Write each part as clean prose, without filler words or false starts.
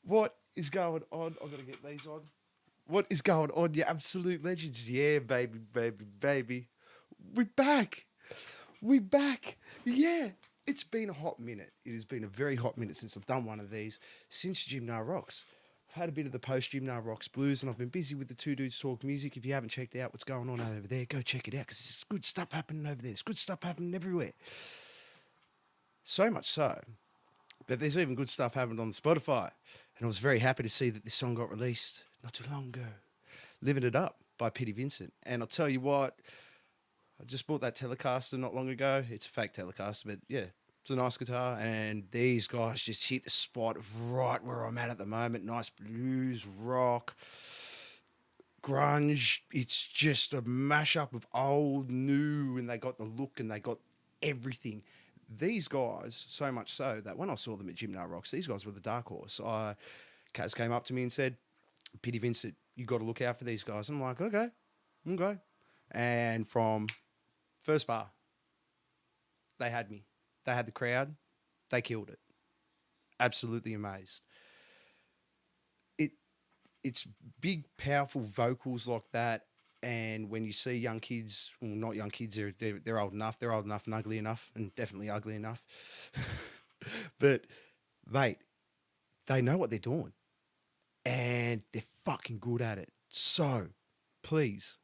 What is going on? I've got to get these on. What is going on, you absolute legends? Yeah, baby, baby, baby. We're back. We're back. Yeah. It's been a hot minute. It has been a very hot minute since I've done one of these, since Gymna Rocks. I've had a bit of the post Gymna Rocks blues, and I've been busy with the Two Dudes Talk Music. If you haven't checked out what's going on over there, go check it out, because there's good stuff happening over there. There's good stuff happening everywhere. So much so that there's even good stuff happening on Spotify. And I was very happy to see that this song got released not too long ago. Living It Up by Vincent. And I'll tell you what, I just bought that Telecaster not long ago. It's a fake Telecaster, but yeah, it's a nice guitar. And these guys just hit the spot right where I'm at the moment. Nice blues, rock, grunge. It's just a mashup of old, new, and they got the look and they got everything. These guys, so much so that when I saw them at Gymna Rocks, these guys were the dark horse. Kaz came up to me and said, Pity Vincent, you got to look out for these guys. I'm like, okay. And from first bar, they had me. They had the crowd. They killed it. Absolutely amazed. It's big, powerful vocals like that. And when you see young kids, well, not young kids, they're old enough. They're old enough and ugly enough, and definitely ugly enough. But, mate, they know what they're doing. And they're fucking good at it. So, please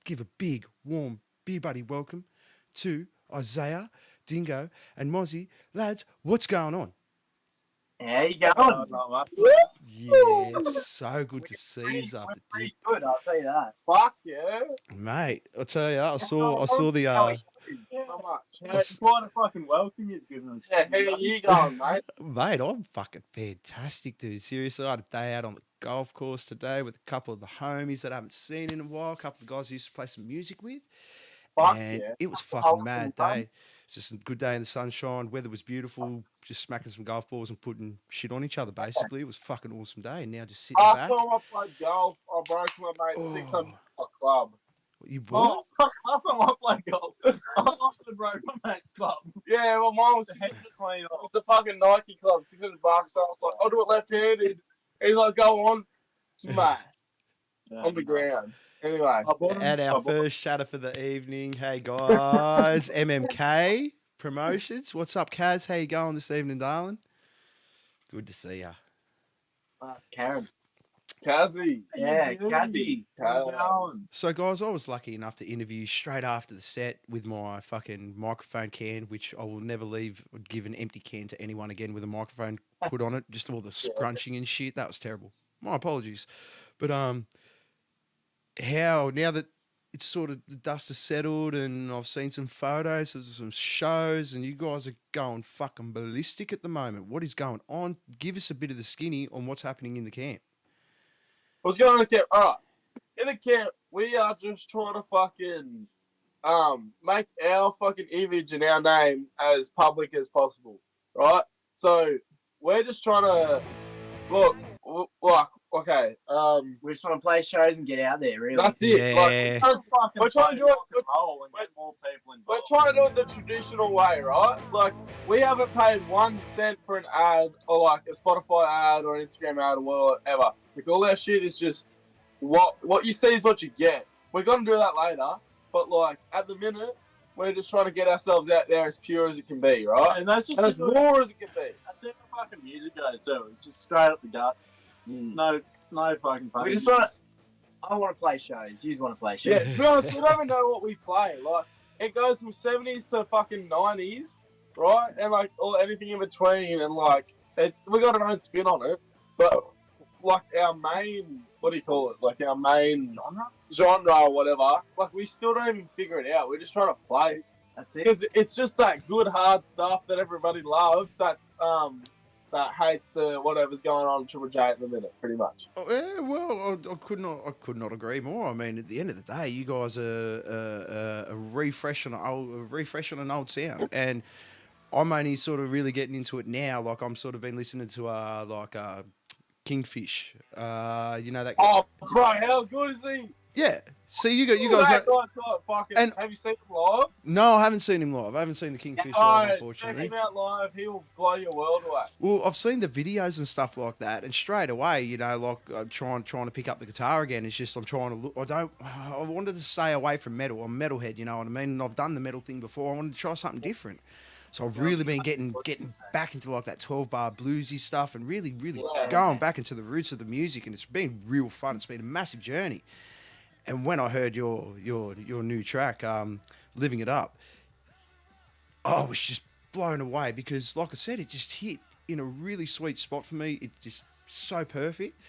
give a big, warm, beer buddy welcome to Isaiah, Dingo, and Mozzie. Lads, what's going on? How you going? Yeah, it's so good to see you after pretty good, I'll tell you that. Fuck yeah. Mate, I'll tell you, I saw the How much? Just want to fucking welcome you, goodness. Yeah, how are you going, mate? Mate, I'm fucking fantastic, dude. Seriously, I had a day out on the golf course today with a couple of the homies that I haven't seen in a while, a couple of guys I used to play some music with. Fuck And yeah. it was fucking mad day. It's just a good day in the sunshine. Weather was beautiful. Just smacking some golf balls and putting shit on each other, basically. It was a fucking awesome day. And now just sitting back. Last time I played golf, I broke my mate's 600 club. What, you bought? Last time I played golf, I lost and broke my mate's club. Yeah, well, mine was The head was clean off. it's a fucking Nike club, $600. So I was like, I'll do it left-handed. He's like, go on, smash on the ground. Anyway, At our first chatter for the evening. Hey, guys. MMK Promotions. What's up, Kaz? How you going this evening, darling? Good to see ya. It's Karen. Kazzy. Yeah, Cassie. So, guys, I was lucky enough to interview you straight after the set with my fucking microphone can, which I will never leave or give an empty can to anyone again with a microphone put on it. Just all the scrunching and shit. That was terrible. My apologies. But how, now that it's sort of, the dust has settled and I've seen some photos of some shows and you guys are going fucking ballistic at the moment. What is going on? Give us a bit of the skinny on what's happening in the camp. What's going on in the camp? All right. In the camp, we are just trying to fucking make our fucking image and our name as public as possible, right? So we're just trying to look, okay. We just want to play shows and get out there, really. That's it. Yeah. We're trying to do it. Get more people involved. We're trying to do it the traditional way, right? Like, we haven't paid 1 cent for an ad or like a Spotify ad or an Instagram ad or whatever. Like, all our shit is just what you see is what you get. We're gonna do that later, but like at the minute, we're just trying to get ourselves out there as pure as it can be, right? And that's just as raw as it can be. That's it for fucking music guys too. It's just straight up the guts. No fucking fun. We just want to. I want to play shows. You want to play shows. Yeah, to be honest, we don't even know what we play. Like, it goes from 70s to fucking 90s, right? And like anything in between, and like we got our own spin on it. But like our main what do you call it? Like our main genre or whatever. Like we still don't even figure it out. We're just trying to play. That's it. Because it's just that good hard stuff that everybody loves. That hates the whatever's going on in Triple J at the minute, pretty much. Oh, yeah, well, I could not agree more. I mean, at the end of the day, you guys are a refresh on an old sound, and I'm only sort of really getting into it now. Like I'm sort of been listening to Kingfish. You know that. Oh, bro, how good is he? Yeah. See, you guys. That guy's got fucking. And- have you seen him live? No, I haven't seen him live. I haven't seen the Kingfish live, Check unfortunately. him out live. He'll blow your world away. Well, I've seen the videos and stuff like that, and straight away, you know, like I'm trying to pick up the guitar again. It's just I'm trying to look. I wanted to stay away from metal. I'm a metalhead, you know what I mean. And I've done the metal thing before. I wanted to try something different. So I've really been getting back into like that 12-bar bluesy stuff, and really going back into the roots of the music, and it's been real fun. It's been a massive journey. And when I heard your new track, Living It Up, I was just blown away because, like I said, it just hit in a really sweet spot for me. It's just so perfect.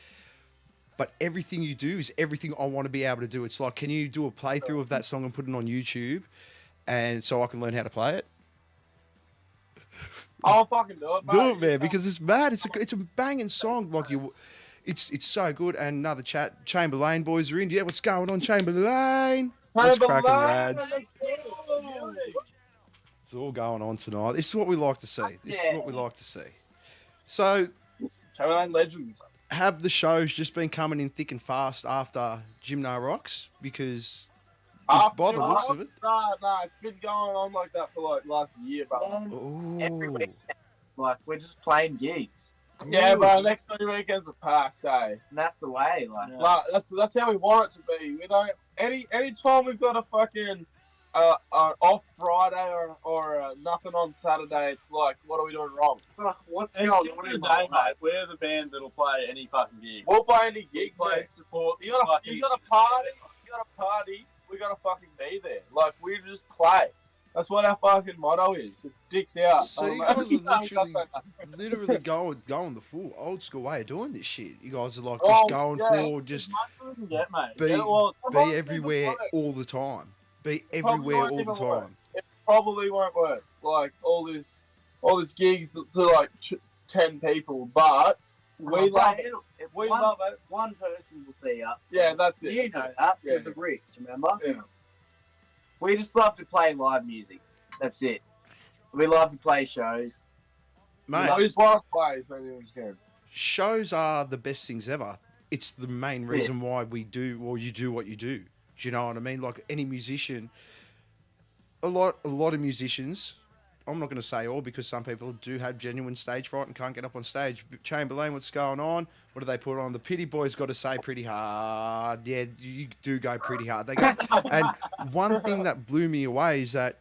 But everything you do is everything I want to be able to do. It's like, can you do a playthrough of that song and put it on YouTube, and so I can learn how to play it? I'll fucking do it, mate. Do it, man, because it's mad. It's a banging song. Like it's so good. And another Chamberlain boys are in. Yeah, what's going on, Chamberlain? What's cracking, lads? It's all going on tonight. This is what we like to see. So, Chamberlain legends. have the shows just been coming in thick and fast after Gymno Rocks? Because by the looks of it, Nah, it's been going on like that for like last year, bro. Every ooh, week, like we're just playing gigs, Yeah, bro. Next 3 weekends are packed, eh? and that's the way. Like, Like, that's how we want it to be. We don't any time we've got a fucking off Friday or nothing on Saturday. It's like, what are we doing wrong? it's like what's At going the end on of in the my day, life? mate, we're the band that'll play any fucking gig. We'll play any We gig, play mate. support. You got a party. We gotta fucking be there. Like, we just play. That's what our fucking motto is. It's dicks out. so you guys are literally going the full old school way of doing this shit. You guys are like just going for just As much as we can get, mate. be- Yeah, well, be everywhere all the time. Be everywhere all the time. It probably won't work. Like all this gigs to like 10 people, but we love it. We love it. One person will see ya. Yeah, that's it. You That's know it. that because Yeah. of Ricks, remember? Yeah. We just love to play live music. That's it. We love to play shows. Mate, We just want to play as many as we can. shows are the best things ever. It's the main That's it. reason why we do, or you do what you do. Do you know what I mean? Like any musician, a lot of musicians. I'm not going to say all because some people do have genuine stage fright and can't get up on stage. But Chamberlain, what's going on? What do they put on? The Pity Boys got to say pretty hard. Yeah, you do go pretty hard. They go. And one thing that blew me away is that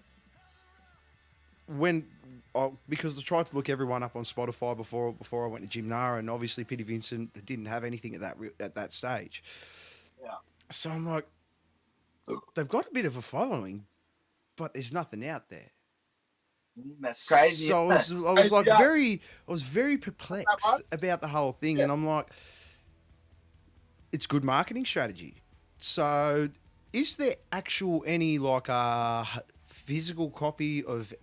because I tried to look everyone up on Spotify before I went to Gymnara, and obviously Pity Vincent didn't have anything at that stage. Yeah. So I'm like, they've got a bit of a following, but there's nothing out there. That's crazy. So isn't it? I was like Yeah. I was very perplexed about the whole thing, and I'm like, it's good marketing strategy. So, is there any like physical copy of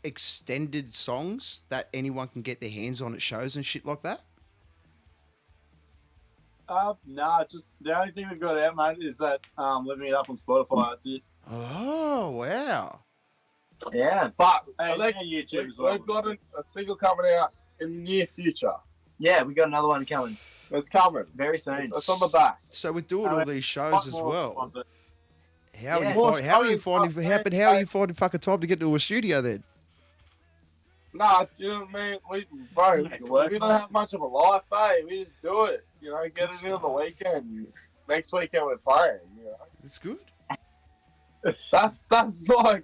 extended songs that anyone can get their hands on at shows and shit like that? Nah, just the only thing we've got out, mate, is that living it up on Spotify. That's it. Oh wow! Yeah. But And YouTube as well. we've got a single coming out in the near future. Yeah, we got another one coming It's coming. very soon. It's on the back. So with doing all these shows Much as more well, content. how Yeah. are you finding fucking time to get to a studio then? Nah, do you know what I mean? Bro, Make it work, we don't mate. have much of a life, eh? We just do it. You know, get it in on the weekend. Next weekend we're playing. You know, It's good. that's like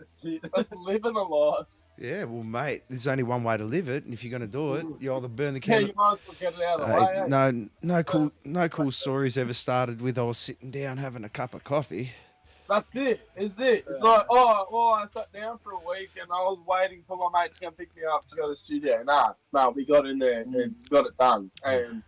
that's living a life. Yeah, well, mate, there's only one way to live it, and if you're going to do it, you either burn the Yeah, candle. you might as well get it out of the way. Eh? No cool stories ever started with I was sitting down having a cup of coffee. That's it. Is it? It's like, I sat down for a week and I was waiting for my mate to come pick me up to go to the studio. Nah, we got in there and got it done. And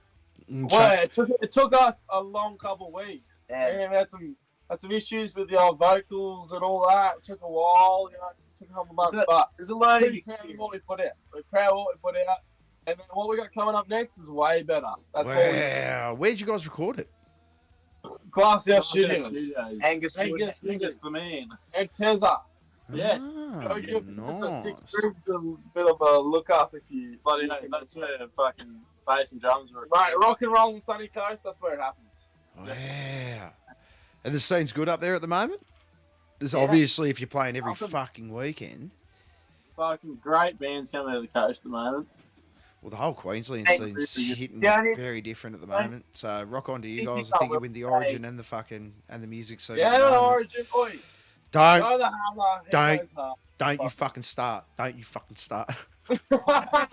Well, it took us a long couple of weeks. Yeah. And we had some issues with the old vocals and all that. It took a while, you know, it took a couple of months, but There's a learning pretty proud of what we experience. put out. We're proud of what we put out. And then what we got coming up next is way better. That's what we Wow. Where'd you guys record it? Class F Studios. Studios. Angus Wood. Angus the man. And Tezza. Yes. Ah, Give us a 6 nice. Drinks a bit of a look up if you. Bloody hell, that's where fucking bass and drums were. Right, rock and roll on the sunny coast, that's where it happens. Wow. And the scene's good up there at the moment? There's Yeah. obviously, if you're playing every Awesome. fucking weekend. Fucking great bands coming out of the coast at the moment. Well, the whole Queensland Hey, scene's really good. hitting Yeah, I need- very different at the moment. So rock on to you If you guys. I think you can't win the say- origin and the music scene. Yeah, at the the moment. origin. Oi, Don't go the hammer. don't you Fuckers. fucking start. Don't you fucking start. start.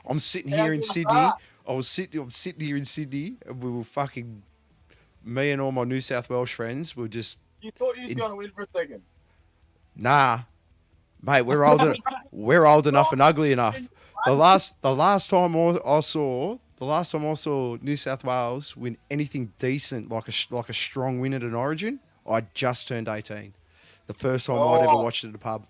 I'm sitting How here in can I Sydney. start? I'm sitting here in Sydney, and we were fucking. Me and all my New South Welsh friends were just You thought you was going to win for a second. nah, mate. We're old enough and ugly enough. The last time I saw New South Wales win anything decent like a strong win at an Origin, I just turned 18. The first time I'd ever Oh. watched it at a pub.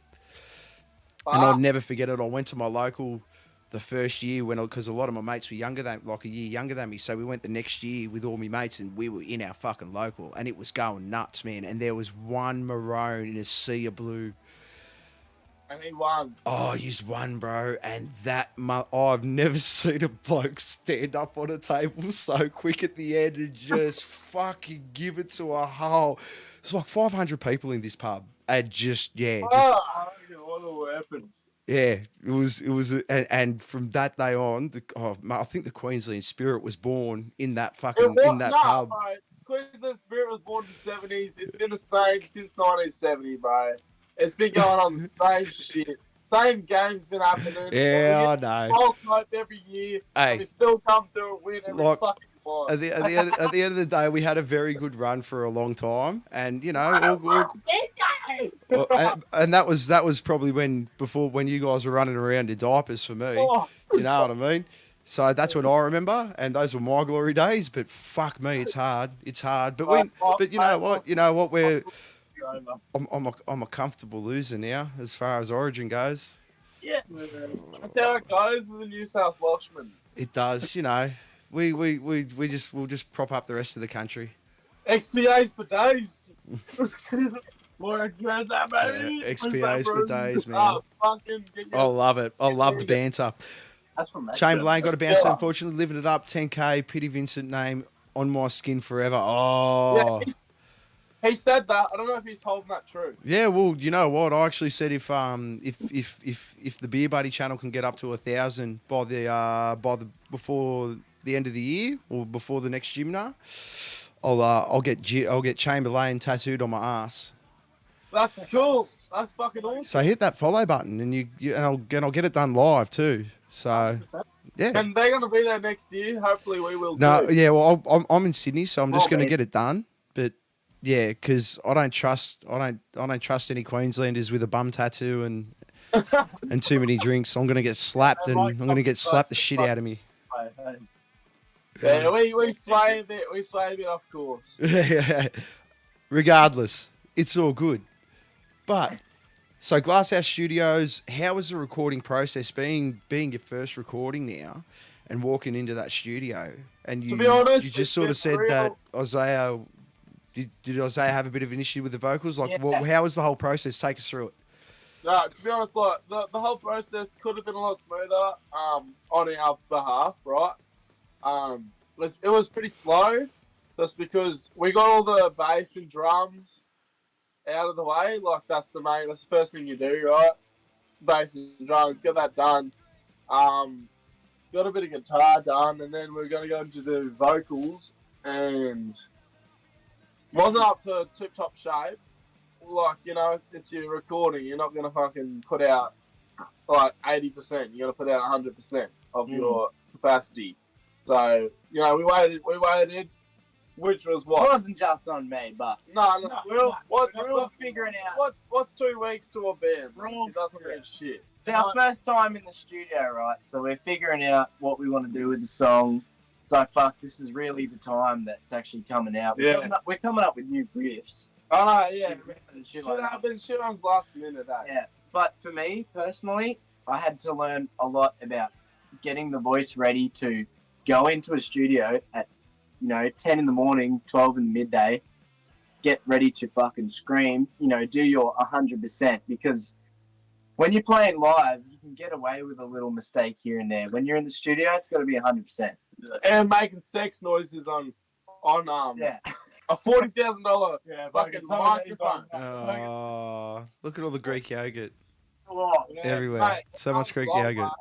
And I'll Fuck. never forget it. I went to my local the first year because a lot of my mates were younger than, like a year younger than me. So we went the next year with all my mates and we were in our fucking local and it was going nuts, man. And there was one maroon in a sea of blue. And he won. Oh, he's one, bro. And I've never seen a bloke stand up on a table so quick at the end and just fucking give it to a hole. It's like 500 people in this pub. And Oh, what a weapon. yeah, it was, and from that day on, I think the Queensland spirit was born in that pub. Bro. Queensland Spirit was born in the 70s. It's been the same since 1970, bro. It's been going on the same shit. Same game's been happening. Yeah, We I get know. full smoke every year. Hey. And we still come through and win every Like, fucking time. At the end of the day, we had a very good run for a long time, and you know, and that was probably when you guys were running around in diapers for me. Oh, You know what I mean? So that's when I remember, and those were my glory days. But fuck me, it's hard. It's hard. But you know what? I'm a comfortable loser now as far as Origin goes. yeah. That's how it goes with the New South Welshman. It does, you know. We'll just prop up the rest of the country. XPAs for days. More XPAs, that baby. Yeah, XPAs for days, man. Oh, fucking get your- I love it. I love the banter. That's from Chamberlain got a bouncer, Yeah. unfortunately, living it up. 10K, Pity Vincent name on my skin forever. Yeah, Oh, he said that. I don't know if he's holding that true. yeah. Well, you know what? I actually said if the Beer Buddy channel can get up to 1,000 before the end of the year or before the next Gymna, I'll get Chamberlain tattooed on my ass. That's cool. That's fucking awesome. So hit that follow button and I'll get it done live too. So yeah. And they're gonna be there next year. Hopefully, we will. No, too. yeah. Well, I'm in Sydney, so I'm just Oh, going to mate. get it done. But yeah, because I don't trust any Queenslanders with a bum tattoo and too many drinks. I'm going to get slapped and I'm going to get slapped the shit out of me. Yeah, we sway a bit. We sway a bit off course. Regardless, it's all good. But so Glasshouse Studios, how was the recording process being your first recording now, and walking into that studio? And you, To be honest, you just it's sort of been said that real- Isaiah. Did Isaiah have a bit of an issue with the vocals? Like, Yeah. how was the whole process? Take us through it. No, to be honest, like the whole process could have been a lot smoother. On our behalf, right? It was pretty slow, just because we got all the bass and drums out of the way. Like that's the first thing you do, right? Bass and drums, get that done. Got a bit of guitar done, and then we're gonna go into the vocals, and wasn't up to tip top shape. Like, you know, it's your recording. You're not gonna fucking put out like 80%. You're gonna put out 100% of your capacity. So, you know, we waited, which was It what? wasn't just on me, but No. we're all figuring out. What's 2 weeks to a band? We're all It doesn't figuring- mean shit. It's our first time in the studio, right? So we're figuring out what we want to do with the song. It's like, fuck, this is really the time that's actually coming out. Yeah. We're coming up with new riffs. Oh, no, yeah. Shit Should like that. have been shit on last minute, eh? Yeah, but for me personally, I had to learn a lot about getting the voice ready to go into a studio at 10 in the morning, 12 in the midday, get ready to fucking scream, do your 100%, because when you're playing live, you can get away with a little mistake here and there. When you're in the studio, it's got to be 100%. And making sex noises on Yeah. a $40,000 Yeah, fucking some of these microphone. Oh, look at all the Greek yogurt Oh, Yeah, everywhere. mate, So much Greek long, yogurt.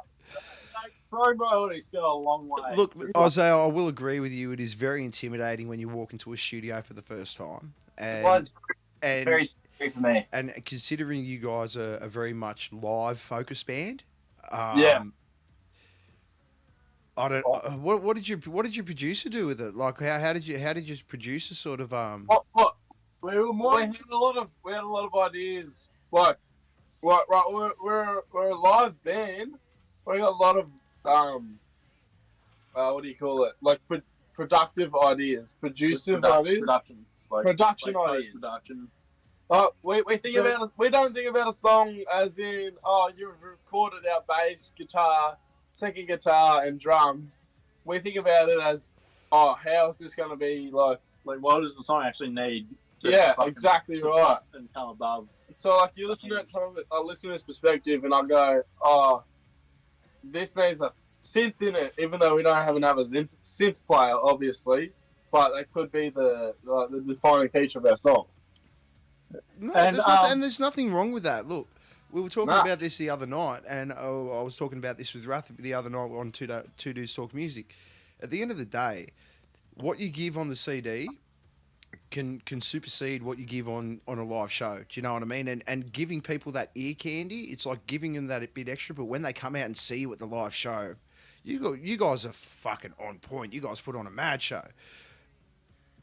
Probiotics go a long way. Look, Isaiah, I will agree with you. It is very intimidating when you walk into a studio for the first time. And, it was and, very scary for me. and considering you guys are a very much live focused band, Yeah. I don't. What did your producer do with it? Like, how did your producer sort of What? We had a lot of ideas. Right. We're a live band. We got a lot of what do you call it? Like productive ideas, ideas, Production. production ideas. Production. We don't think about a song as in you've recorded our bass, guitar, second guitar, and drums. We think about it as how is this going to be like? Like, what does the song actually need? Yeah, fucking- exactly to right. And come above. So like you listen to it from a listener's perspective, and I go, this needs a synth in it, even though we don't have a synth player, obviously, but that could be the defining feature of our song. No, And, there's nothing wrong with that. Look, we were talking Nah. about this the other night, and I was talking about this with Rath the other night on Two Dudes Talk Music. At the end of the day, what you give on the CD can supersede what you give on a live show. Do you know what I mean? And giving people that ear candy, it's like giving them that bit extra. But when they come out and see you at the live show, you guys are fucking on point. You guys put on a mad show.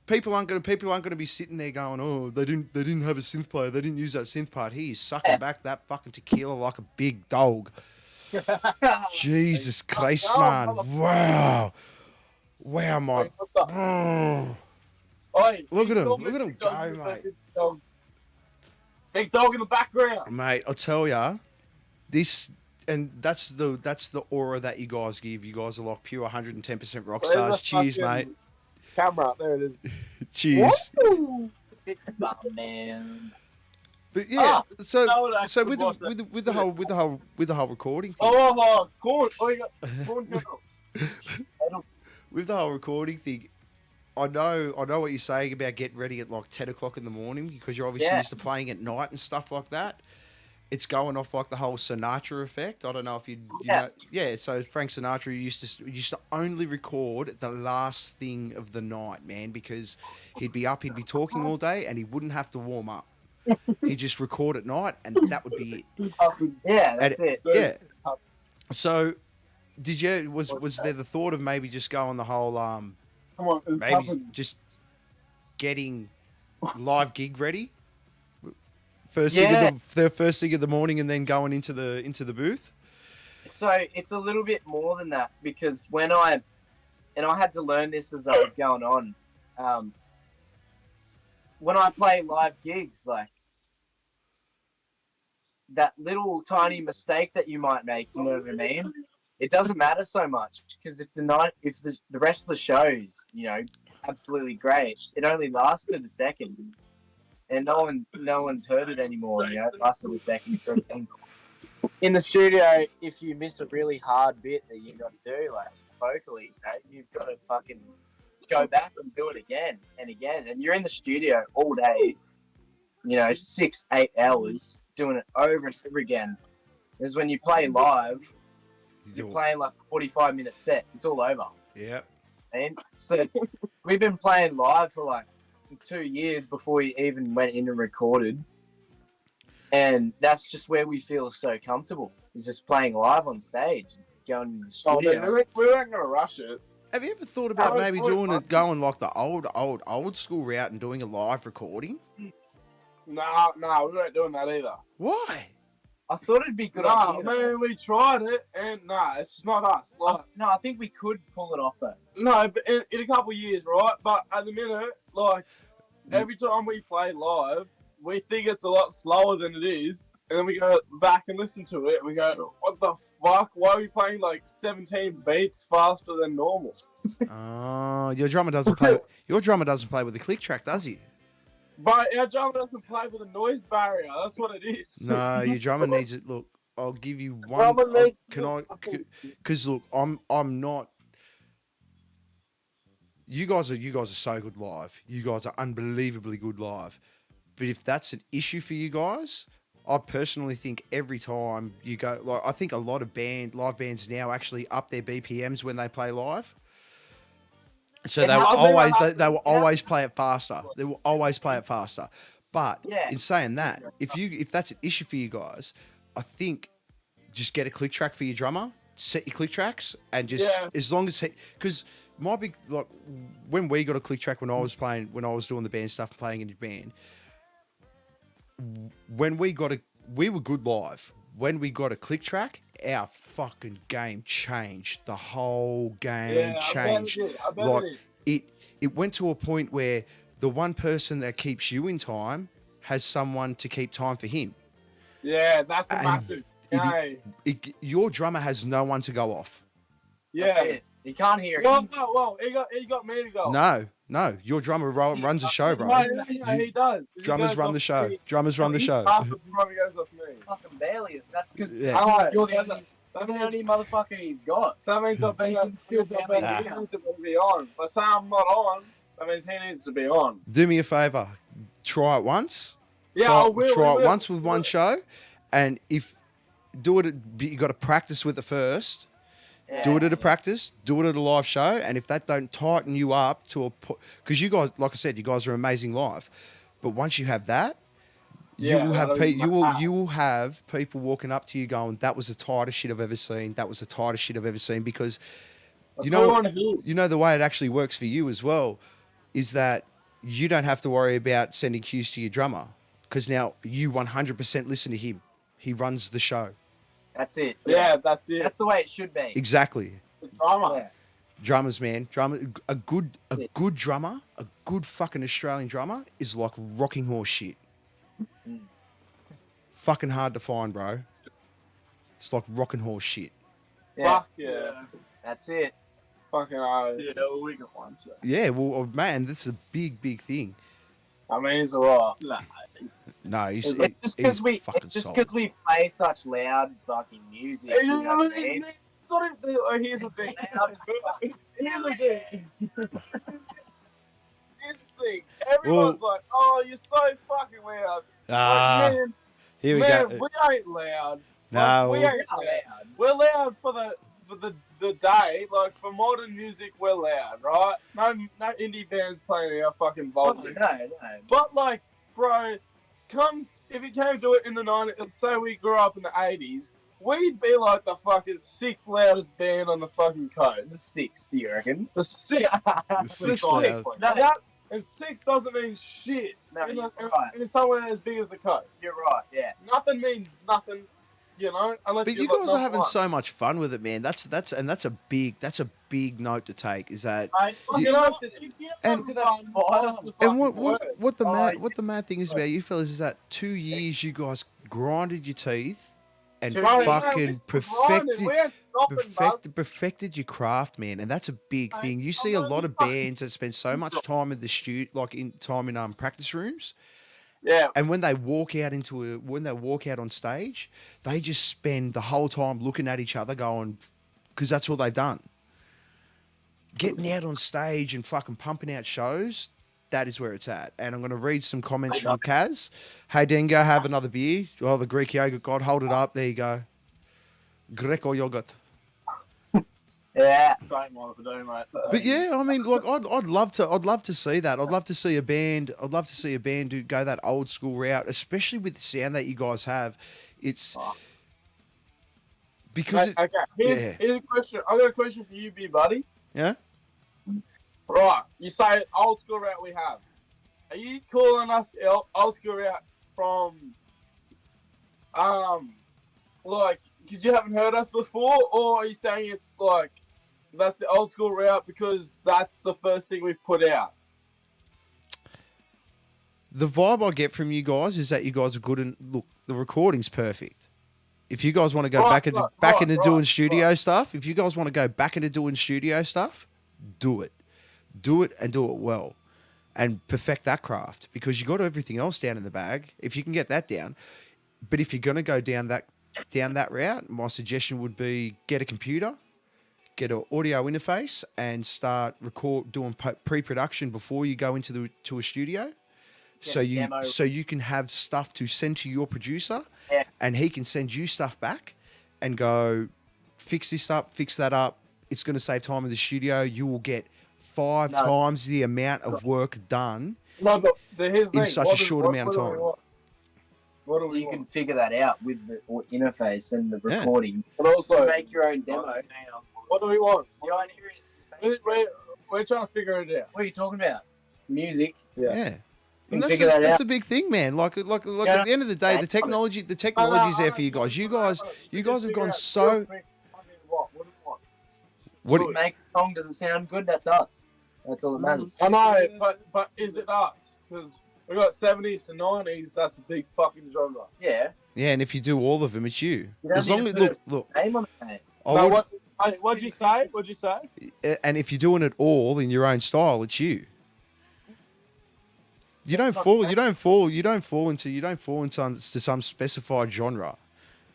People aren't gonna be sitting there going, oh, they didn't have a synth player, they didn't use that synth part. He is sucking back that fucking tequila like a big dog. Jesus Christ, man! Wow, my. Oh. Oi, Look at him. dog, Look at him big dog, go, big mate. dog. Big dog in the background. Mate, I'll tell ya, this and that's the aura that you guys give. You guys are like pure 110% rock Where's stars. the Cheers, fucking mate. Camera, there it is. Cheers. Oh, man. But yeah, so No, it so actually was that- with the whole recording thing, Oh, corn. Oh, you got corn kernel. with the whole recording thing, I know what you're saying about getting ready at like 10 o'clock in the morning because you're obviously Yeah. used to playing at night and stuff like that. It's going off like the whole Sinatra effect. I don't know if you Yes. know. Yeah, so Frank Sinatra used to only record the last thing of the night, man, because he'd be talking all day and he wouldn't have to warm up. He'd just record at night and that would be it. Yeah, that's it. Yeah. So was there the thought of maybe just going the whole Come on, it's maybe happening. just getting live gig ready first thing of the morning and then going into the booth? So it's a little bit more than that because I had to learn this as I was going on. When I play live gigs, like that little tiny mistake that you might make, you know what I mean? It doesn't matter so much because if the rest of the show is, absolutely great, it only lasted a second, and no one's heard it anymore. It lasted a second, sort of thing. In the studio, if you miss a really hard bit that you got to do, like vocally, you've got to fucking go back and do it again and again. And you're in the studio all day, 6-8 hours doing it over and over again. Because when you play live, you're playing like a 45-minute set. It's all over. Yeah. And so we've been playing live for like 2 years before we even went in and recorded. And that's just where we feel so comfortable, is just playing live on stage, going to the studio. We weren't going to rush it. Have you ever thought about Oh, maybe oh, going like the old school route and doing a live recording? Nah, we weren't doing that either. Why? I thought it'd be a good Nah, idea. man, we tried it, and nah, it's just not us. Like, No, I think we could pull it off though. no, but in a couple of years, right? But at the minute, like, every time we play live, we think it's a lot slower than it is, and then we go back and listen to it, and we go, what the fuck? Why are we playing like 17 beats faster than normal? Oh, your drummer doesn't play. Your drummer doesn't play with the click track, does he? But our drummer doesn't play with a noise barrier. That's what it is. No, your drummer needs it. Look, I'll give you one. Drummer needs Can I? Because look, I'm not. You guys are so good live. You guys are unbelievably good live. But if that's an issue for you guys, I personally think every time you go, like, I think a lot of live bands now actually up their BPMs when they play live. So they will always play it faster. They will always play it faster. But in saying that, if that's an issue for you guys, I think just get a click track for your drummer, set your click tracks, and just as long as because my big like when we got a click track when I was doing the band stuff and playing in your band, we were good live. When we got a click track, our fucking game changed. The whole game changed. It went to a point where the one person that keeps you in time has someone to keep time for him. Yeah, that's a massive game. Your drummer has no one to go off. Yeah. You can't hear it. Well, he got me to go. No. Your drummer runs the show, bro. No, he does. Drummers run the show. Drummers run the show. Half the drum goes off me. Fucking barely. That's because Yeah. you're the only motherfucker he's got. That means I've been to be on. If I say I'm not on, that means he needs to be on. Do me a favor. Try it once. Yeah, I will. Try it once with one show, and if you got to practice with it first. Yeah. Do it at a practice. Do it at a live show, and if that don't tighten you up to a point, because you guys, like I said, you guys are amazing live, but once you have that, you will have people walking up to you going, "That was the tightest shit I've ever seen. That was the tightest shit I've ever seen." Because you know the way it actually works for you as well is that you don't have to worry about sending cues to your drummer because now you 100% listen to him. He runs the show. That's it. Yeah, that's it. That's the way it should be. Exactly. The drama. Yeah. Drummers, man. A good drummer, a good fucking Australian drummer is like rocking horse shit. Fucking hard to find, bro. It's like rocking horse shit. Yeah. Fuck yeah. That's it. Fucking Yeah, well, we got one. So. Yeah, well, man, this is a big thing. I mean, he's alright. Nah, No, he's It's just because we solid. play such loud fucking music. You know what I mean? Here's the thing. Here's the thing. Everyone's like, "Oh, you're so fucking loud." Like, man, Here we man, go. we ain't loud. No, we ain't loud. We're loud for the day. Like for modern music, we're loud, right? No indie bands playing our fucking volume. No. But like, bro, if it came to it in the 90s, let's say we grew up in the 80s, we'd be like the fucking sixth loudest band on the fucking The coast. sixth, do you reckon? The sixth. Sixth The loudest. And sixth doesn't mean shit. No, in, you're right. in somewhere as big as the coast. You're right, yeah. Nothing means nothing, you know, unless But you got guys no are having fun. so much fun with it, man. That's a big note to take. Is that You know, And- what the mad thing is Like- about you fellas is that 2 years you guys grinded your teeth and Two years. fucking We ain't stopping, Buzz. perfected your craft, man, and that's a big thing. You see a lot of bands that spend so much time in the studio, like in practice rooms, Yeah. and when they walk out on stage, they just spend the whole time looking at each other, going, because that's all they've done. Getting out on stage and fucking pumping out shows, that is where it's at. And I'm going to read some comments from Kaz. Hey, Denga, have another beer. Oh, the Greek yogurt god, hold it up. There you go. Greco yogurt. Yeah. Don't mind if I do, mate. But yeah, I mean, look, I'd love to see that. I'd love to see a band. I'd love to see a band do go that old school route, especially with the sound that you guys have. It's because Okay, here's a question. I got a question for you, B buddy. yeah. Right, you say old school route we have. Are you calling us old school route from like, because you haven't heard us before, or are you saying it's like that's the old school route because that's the first thing we've put out? The vibe I get from you guys is that you guys are good, and look, the recording's perfect. If you guys want to go back into doing studio stuff, if you guys want to go back into doing studio stuff, do it and do it well, and perfect that craft, because you got everything else down in the bag. If you can get that down, but if you're going to go down that route, my suggestion would be get a computer, get an audio interface, and start doing pre-production before you go into a studio. So you can have stuff to send to your producer, and he can send you stuff back and go, fix this up, fix that up. It's going to save time in the studio. You will get 5 times the amount of work done in such a short amount of time. What do we can figure that out with the interface and the recording. But also make your own demo. What do we want? The idea is We're trying to figure it out. what are you talking about? Music. Yeah. And Figure that that's out. a big thing, man. Like at the end of the day, the technology's there for you guys. You guys have gone so. What do you make a song? Does it sound good? That's us. That's all that matters. I know, but is it us? Because we got 70s to 90s. That's a big fucking genre. Yeah. Yeah, and if you do all of them, it's you. don't As long need as to put look, Name on it, mate. I would, What'd you say? What'd you say? and if you're doing it all in your own style, it's you. You don't That's fall. not You don't fall. You don't fall into some specified genre,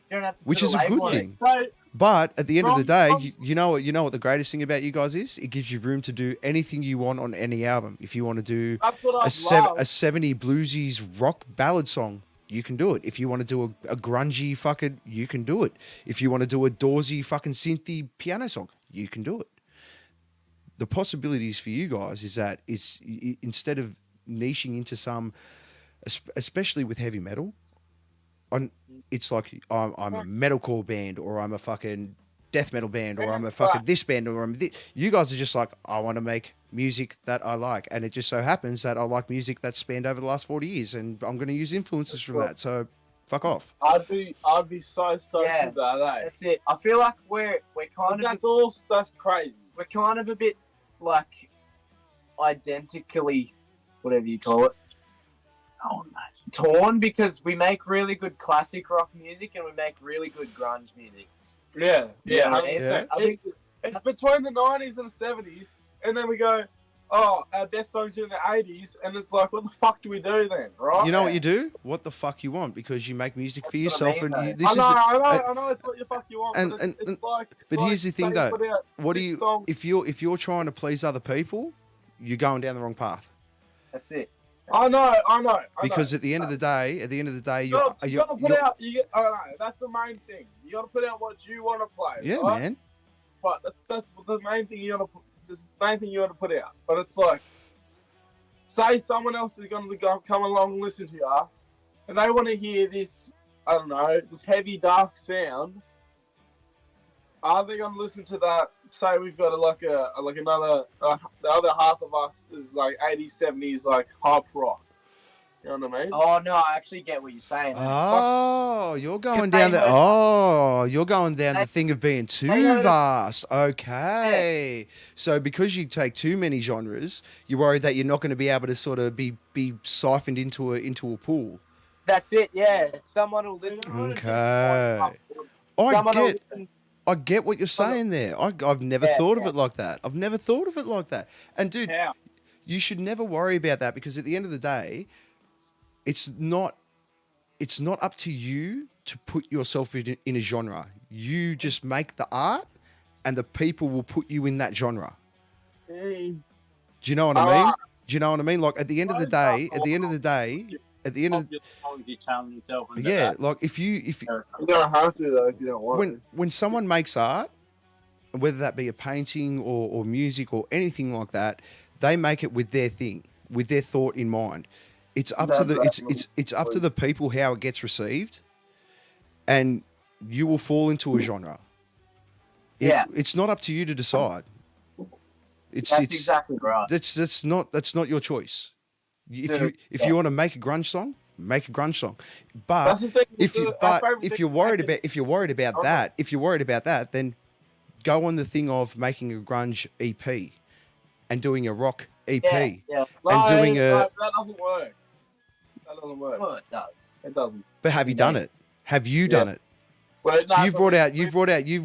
You don't have to which put is a label good on it. thing. So, But at the end of the day, From- you know what the greatest thing about you guys is? It gives you room to do anything you want on any album. If you want to do that's what I a love. 70 bluesies rock ballad song, you can do it. If you want to do a grungy fucking, you can do it. If you want to do a doorsy fucking synthy piano song, you can do it. The possibilities for you guys is that instead of niching into some, especially with heavy metal, it's like I'm a metalcore band, or I'm a fucking death metal band, or I'm a fucking this band, or I'm this. You guys are just like, I want to make music that I like, and it just so happens that I like music that's spanned over the last 40 years, and I'm going to use influences from that. So, fuck off. I'd be so stoked with that. Eh? That's it. I feel like we're kind of That's crazy. we're kind of a bit like identically, whatever you call it, torn, because we make really good classic rock music and we make really good grunge music. Yeah, Yeah, 100%. I think It's between the 90s and the 70s, and then we go, oh, our best songs are in the 80s, and it's like, what the fuck do we do then, right? You know what you do? What the fuck you want, because you make music for That's what I yourself, mean, and though. I know, it's what the fuck you want, and- but and- it's like... but here's the thing, though. What do do you if you're trying to please other people, you're going down the wrong path. that's it. I know. Because at the end of the day, you gotta put out. I know, that's the main thing. You gotta put out what you want to play. yeah, right? man. But that's the main thing you gotta. This main thing you gotta put out. But it's like, say someone else is gonna come along and listen to you, and they want to hear this. I don't know, this heavy dark sound. Are they gonna listen to that? Say we've got another the other half of us is like 80s, 70s, like hop rock. You know what I mean? Oh no, I actually get what you're saying. Oh, you're going They down the. heard- Oh, you're going down the thing of being they too heard- vast. Okay, so because you take too many genres, you're worried that you're not going to be able to sort of be siphoned into a pool. That's it. Yeah, someone will listen. Okay. Someone will listen. I get what you're saying there. I've never thought of it like that. I've never thought of it like that. And dude, Yeah. you should never worry about that, because at the end of the day, it's not up to you to put yourself in a genre. You just make the art, and the people will put you in that genre. Do you know what I mean? Do you know what I mean? Like at the end of the day, Your songs you're telling yourself. And yeah, that. like if You don't have to though if you don't want. when someone makes art, whether that be a painting or music or anything like that, they make it with their thing, with their thought in mind. It's up to the it's up to the people how it gets received, and you will fall into a genre. It's not up to you to decide. That's exactly right. That's not your choice. If Dude, you want to make a grunge song, make a grunge song. But That's the thing. if you're worried about that, then go on the thing of making a grunge EP and doing a rock EP Yeah. and doing that doesn't work. That doesn't work. Well, it does. It doesn't. But have you done it? Have you done it? Well, no, You've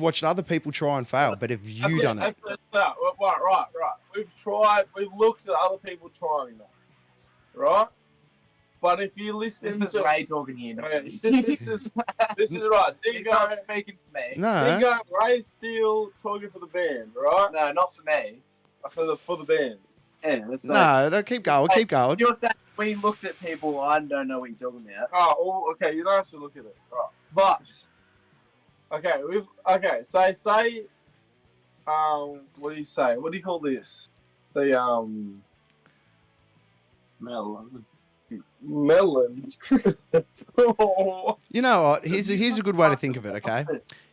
watched other people try and fail, but have you done it? Right. We've looked at other people trying that. Right? But if you listen This is to Ray talking here. this is right. He's not speaking for me. No. Dingo, Ray's still talking for the band, right? No, not for me. I said for the band. Yeah, let's say. No, keep going, keep going. You're saying we looked at people. I don't know what you're talking about. Oh, okay. You don't have to look at it, right? But say what do you say? What do you call this? The Melon. melon. You know what? Here's a good way to think of it. Okay,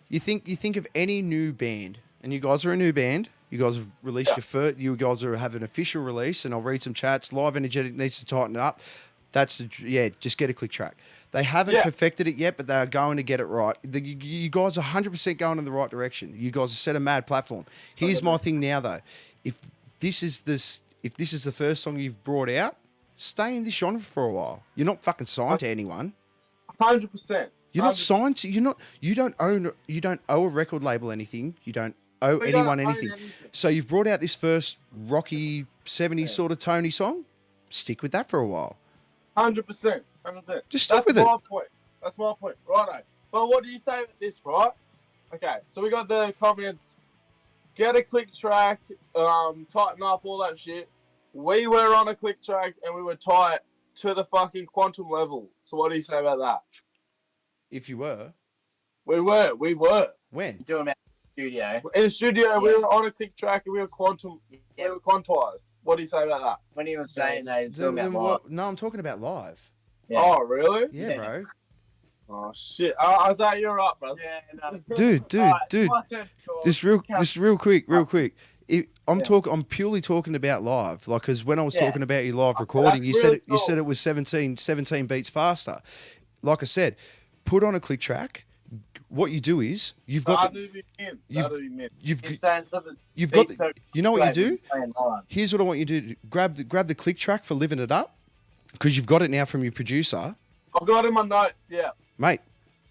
you think of any new band, and you guys are a new band. You guys have released your first. You guys have an official release, and I'll read some chats. Live Energetic needs to tighten it up. Just get a click track. They haven't perfected it yet, but they are going to get it right. You guys are 100% going in the right direction. You guys have set a mad platform. Here's my thing now, though. If this is the first song you've brought out, stay in this genre for a while. You're not fucking signed to anyone. 100%. You're not signed to. You don't owe a record label anything. You don't owe anyone anything. So you've brought out this first rocky 70s sort of Tony song. Stick with that for a while. 100%. Just stick with it. That's my point. Righto. But what do you say with this, right? Okay, so we got the comments. Get a click track, tighten up, all that shit. We were on a click track and we were tight to the fucking quantum level. So what do you say about that? If you were. We were. When? Doing that in the studio. In the studio, we were on a click track and we were we were quantized. What do you say about that? When he was saying that, he's doing that live. No, I'm talking about live. Yeah. Oh, really? Yeah, bro. Oh, shit. Isaiah, you're up, bro. Yeah, no. Dude. My turn, George. Just real quick. I'm purely talking about live, like, because when I was talking about your live recording, you said it was 17 beats faster. Like I said, put on a click track. What you do is you've got you know what you do. Here's what I want you to do: grab the click track for Living It Up, because you've got it now from your producer. I've got it in my notes. Yeah, mate.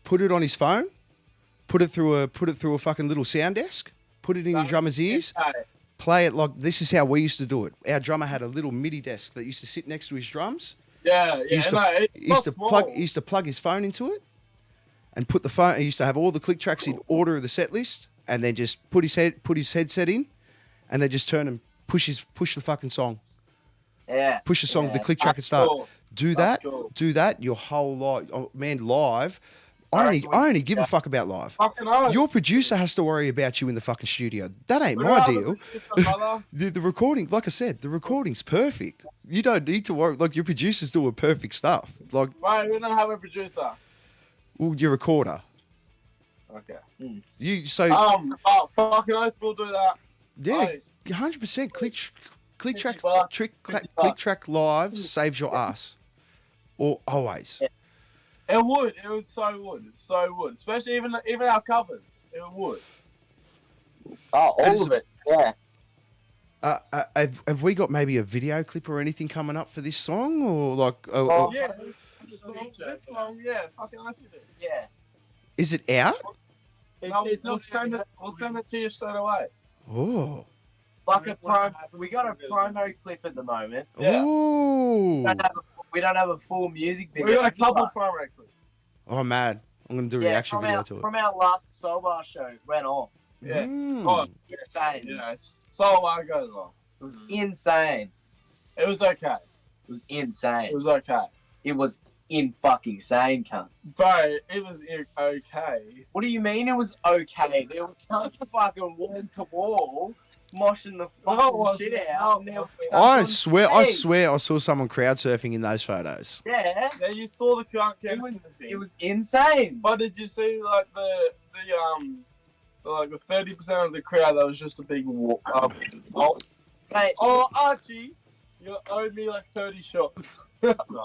Put it on his phone. Put it through a fucking little sound desk. Put it in your drummer's ears. Play it like this is how we used to do it. Our drummer had a little MIDI desk that used to sit next to his drums. Yeah. He used to plug his phone into it, and put the phone. He used to have all the click tracks in order of the set list, and then just put his headset in, and then just turn and push the fucking song. Yeah. Push the song, the click track and start. Do that your whole life. Oh, man, live. I only give a fuck about live. Your producer has to worry about you in the fucking studio. That ain't my deal. The recording, like I said, the recording's perfect. You don't need to worry. Like, your producer's doing perfect stuff. Like, right, we don't have a producer. Well, your recorder. Okay. Fucking oath, we'll do that. Yeah, 100% click track live saves your ass. Or always. Yeah. It would so would. Especially even our covers. It would. Oh, all of it. Yeah. Have we got maybe a video clip or anything coming up for this song, or like? Yeah. This song, yeah. Fucking oath you do. Yeah. Is it out? We'll send it to you straight away. Oh. Like we got a promo clip at the moment. Yeah. Oh. We don't have a full music video. We got a couple promo clips. Oh, man. I'm going to do a reaction video to it. From our last Soul Bar show, it went off. Yes. Mm. Insane. Yeah, Soul Bar goes on. It was insane. It was okay. It was insane. It was okay. It was fucking sane, cunt. Bro, it was okay. What do you mean it was okay? They were cunts fucking wall to wall, moshing the fucking shit out. I swear I saw someone crowd surfing in those photos. Yeah. Yeah, you saw the crowd. It was insane. But did you see like the 30% of the crowd that was just a big walk? Mate, Oh, Archie, you You owed me like 30 shots.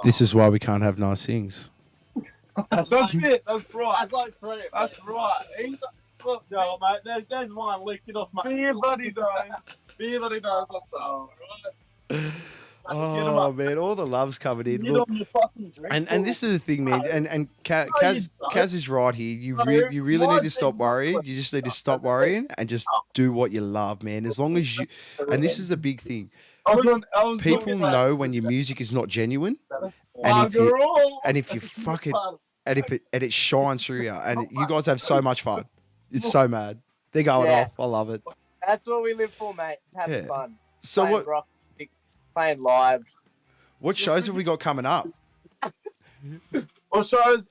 This is why we can't have nice things. That's it. That's right. That's like 3. That's right. Look, No, mate, there's one licking off my. beer buddy knows. Beer buddy knows what's up. Right? Oh man, all the love's coming in. Get Look, on your fucking drinks, and this is the thing, man. And Kaz is right here. You really need to stop worrying. You just need to stop worrying and just do what you love, man. As long as you, and this is the big thing. People know when your music is not genuine, and if you fucking and it shines through you, and you guys have so much fun. It's so mad. They're going off. I love it. That's what we live for, mate. It's having fun. So playing what? rock, playing live. What shows have we got coming up? What shows?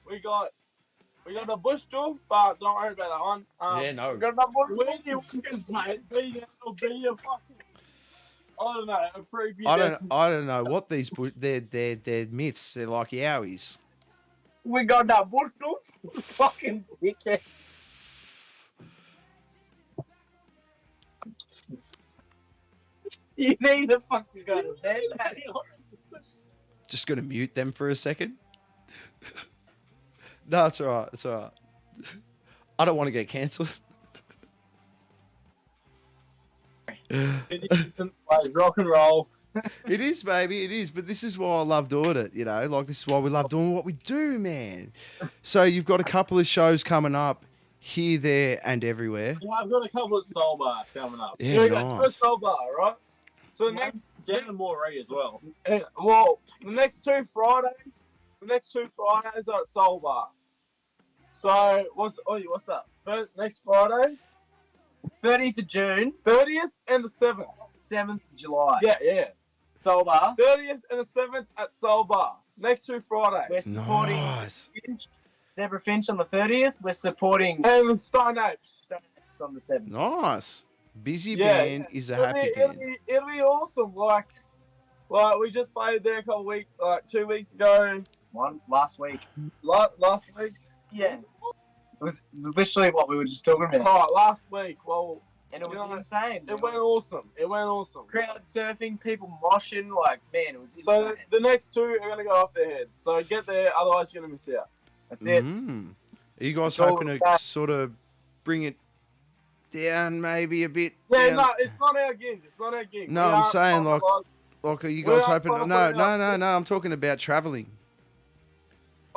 We got the Bush Juice, but don't worry about that one. No. We got another one. Where do you workers, mate? Be a fucking. I don't know. A preview. I don't know what these they're myths. They're like yowies. We got that Bush Juice. Fucking dickhead. You need to fucking go to bed, mate. Just gonna mute them for a second. No, it's alright. It's alright. I don't want to get cancelled. Rock and roll. It is, baby. It is. But this is why I love doing it. You know, like this is why we love doing what we do, man. So you've got a couple of shows coming up here, there, and everywhere. Yeah, I've got a couple of soul bar coming up. Yeah, we got nice. first soul bar, right? So Next, Dan and Moree as well. well, the next two Fridays are at Soul Bar. So what's that? Next Friday, 30th of June, 30th and the 7th. 7th of July. Yeah. Soul Bar. 30th and the 7th at Soul Bar. Next two Fridays. We're supporting Nice. Zebra Finch on the 30th. We're supporting And Stone Apes. on the 7th. Nice. Busy Yeah, band is a happy band. It'll be awesome. Like we just played there a couple weeks, like 2 weeks ago. Last week. Last week. Yeah. It was literally what we were just talking about. Oh, last week. Well, And it was you know, insane. it went awesome. Crowd surfing, people moshing, like, man, it was insane. So the next two are going to go off their heads. So get there, otherwise you're going to miss out. That's it. Are you guys It's all hoping to about- sort of bring it down maybe a bit? Yeah, down? no, it's not our gig. No, We I'm are- saying, like, are you guys We are hoping? trying to No, put it out. no. I'm talking about traveling.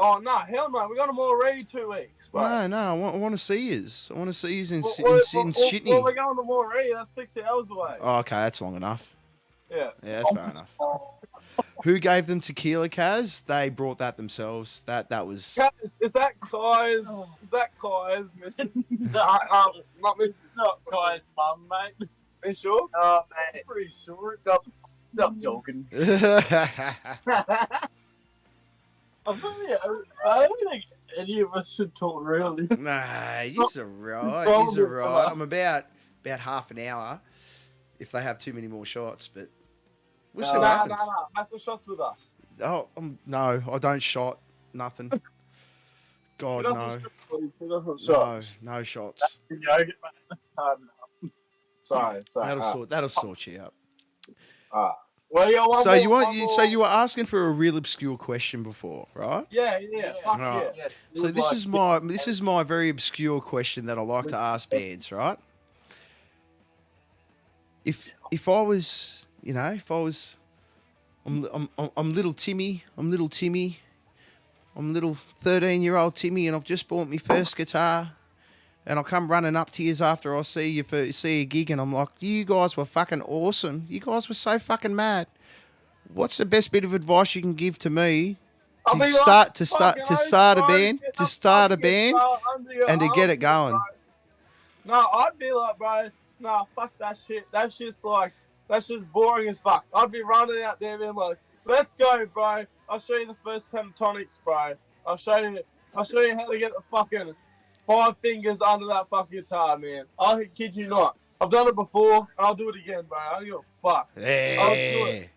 Oh, no, hell no. We got them already 2 weeks. Bro. No. I want to see yous. I want to see yous in Well, Sydney. Well, we're going to Moree. That's 6 hours away. Oh, okay, that's long enough. Yeah. Yeah, that's fair enough. Who gave them tequila, Kaz? They brought that themselves. That was. Is that Kai's? Is that Kai's missing? Not Mrs. Not Kai's mum, mate. Are you sure? Oh, man. Pretty sure. Stop talking. I don't think any of us should talk really. Nah, you're right. You're right. I'm about half an hour. If they have too many more shots, but we'll see what No. happens. Have some shots with us. Oh, no, I don't shot nothing. God, He no. doesn't shoot, please. He doesn't No, shot. no shots. Yoga, mate. Sorry. That'll sort you out. Well, yeah, one So more, you were asking for a real obscure question before, right? Yeah. Fuck Right. yeah. So this is my very obscure question that I like to ask bands, right? If I was, I'm little Timmy, I'm little 13-year-old Timmy, and I've just bought my first guitar, and I come running up to you after I see a gig, and I'm like, you guys were fucking awesome. You guys were so fucking mad. What's the best bit of advice you can give to me to start a band and to get it going? No, I'd be like, bro, nah, fuck that shit. That's just boring as fuck. I'd be running out there being like, let's go, bro. I'll show you the first pentatonics, bro. I'll show you how to get the fucking 5 fingers under that fucking guitar, man. I kid you not. I've done it before, and I'll do it again, bro. I don't give a fuck. I'll do it.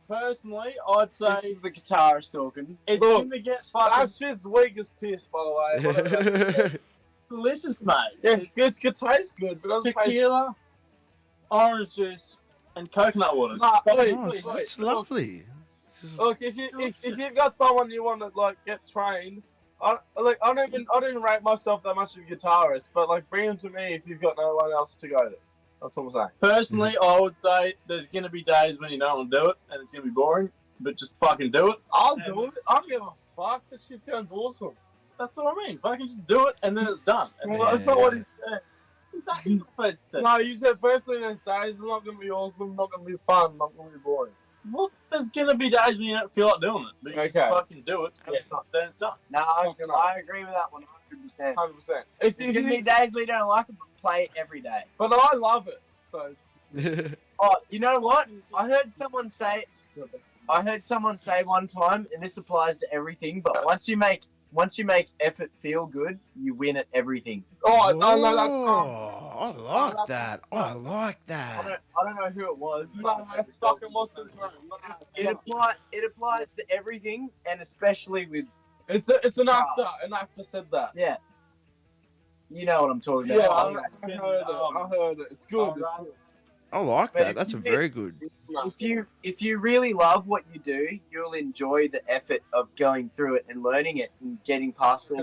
Personally, I'd This say is the guitarist talking. it's Look, gonna get That fucking shit's weak as piss, by the way. Whatever. delicious, mate. Yes, it tastes good, but it doesn't taste Tequila, orange juice, And coconut water. Nah, wait, Oh, wait, it's wait. lovely. Look, if you've got someone you want to like get trained, I don't even rate myself that much of a guitarist, but like bring them to me if you've got no one else to go to. That's what I'm saying. Personally, I would say there's gonna be days when you don't want to do it and it's gonna be boring, but just fucking do it. I'll do it. I don't give a fuck. This shit sounds awesome. That's what I mean. Fucking just do it and then it's done. And Well, then that's not what he said. exactly what I said. No, you said firstly there's days it's not gonna be awesome, not gonna be fun, not gonna be boring. Well, there's gonna be days when you don't feel like doing it, but you just Okay. fucking do it. And Yeah. then it's done. No, Fucking I agree with that 100%. 100%. If There's gonna be days where you don't like it, but play it every day. but I love it. So Oh, you know what? I heard someone say one time, and this applies to everything. But once you make effort feel good, you win at everything. oh no, that I like that. I like that. I don't know who it was. no, But that's fucking what's his name? it applies to everything, and especially with It's an actor. An actor said that. yeah. You know what I'm talking Yeah, about. I heard it. I heard it. It's good. It's good. I like But that. if That's a you- very good. If you really love what you do, you'll enjoy the effort of going through it and learning it and getting past all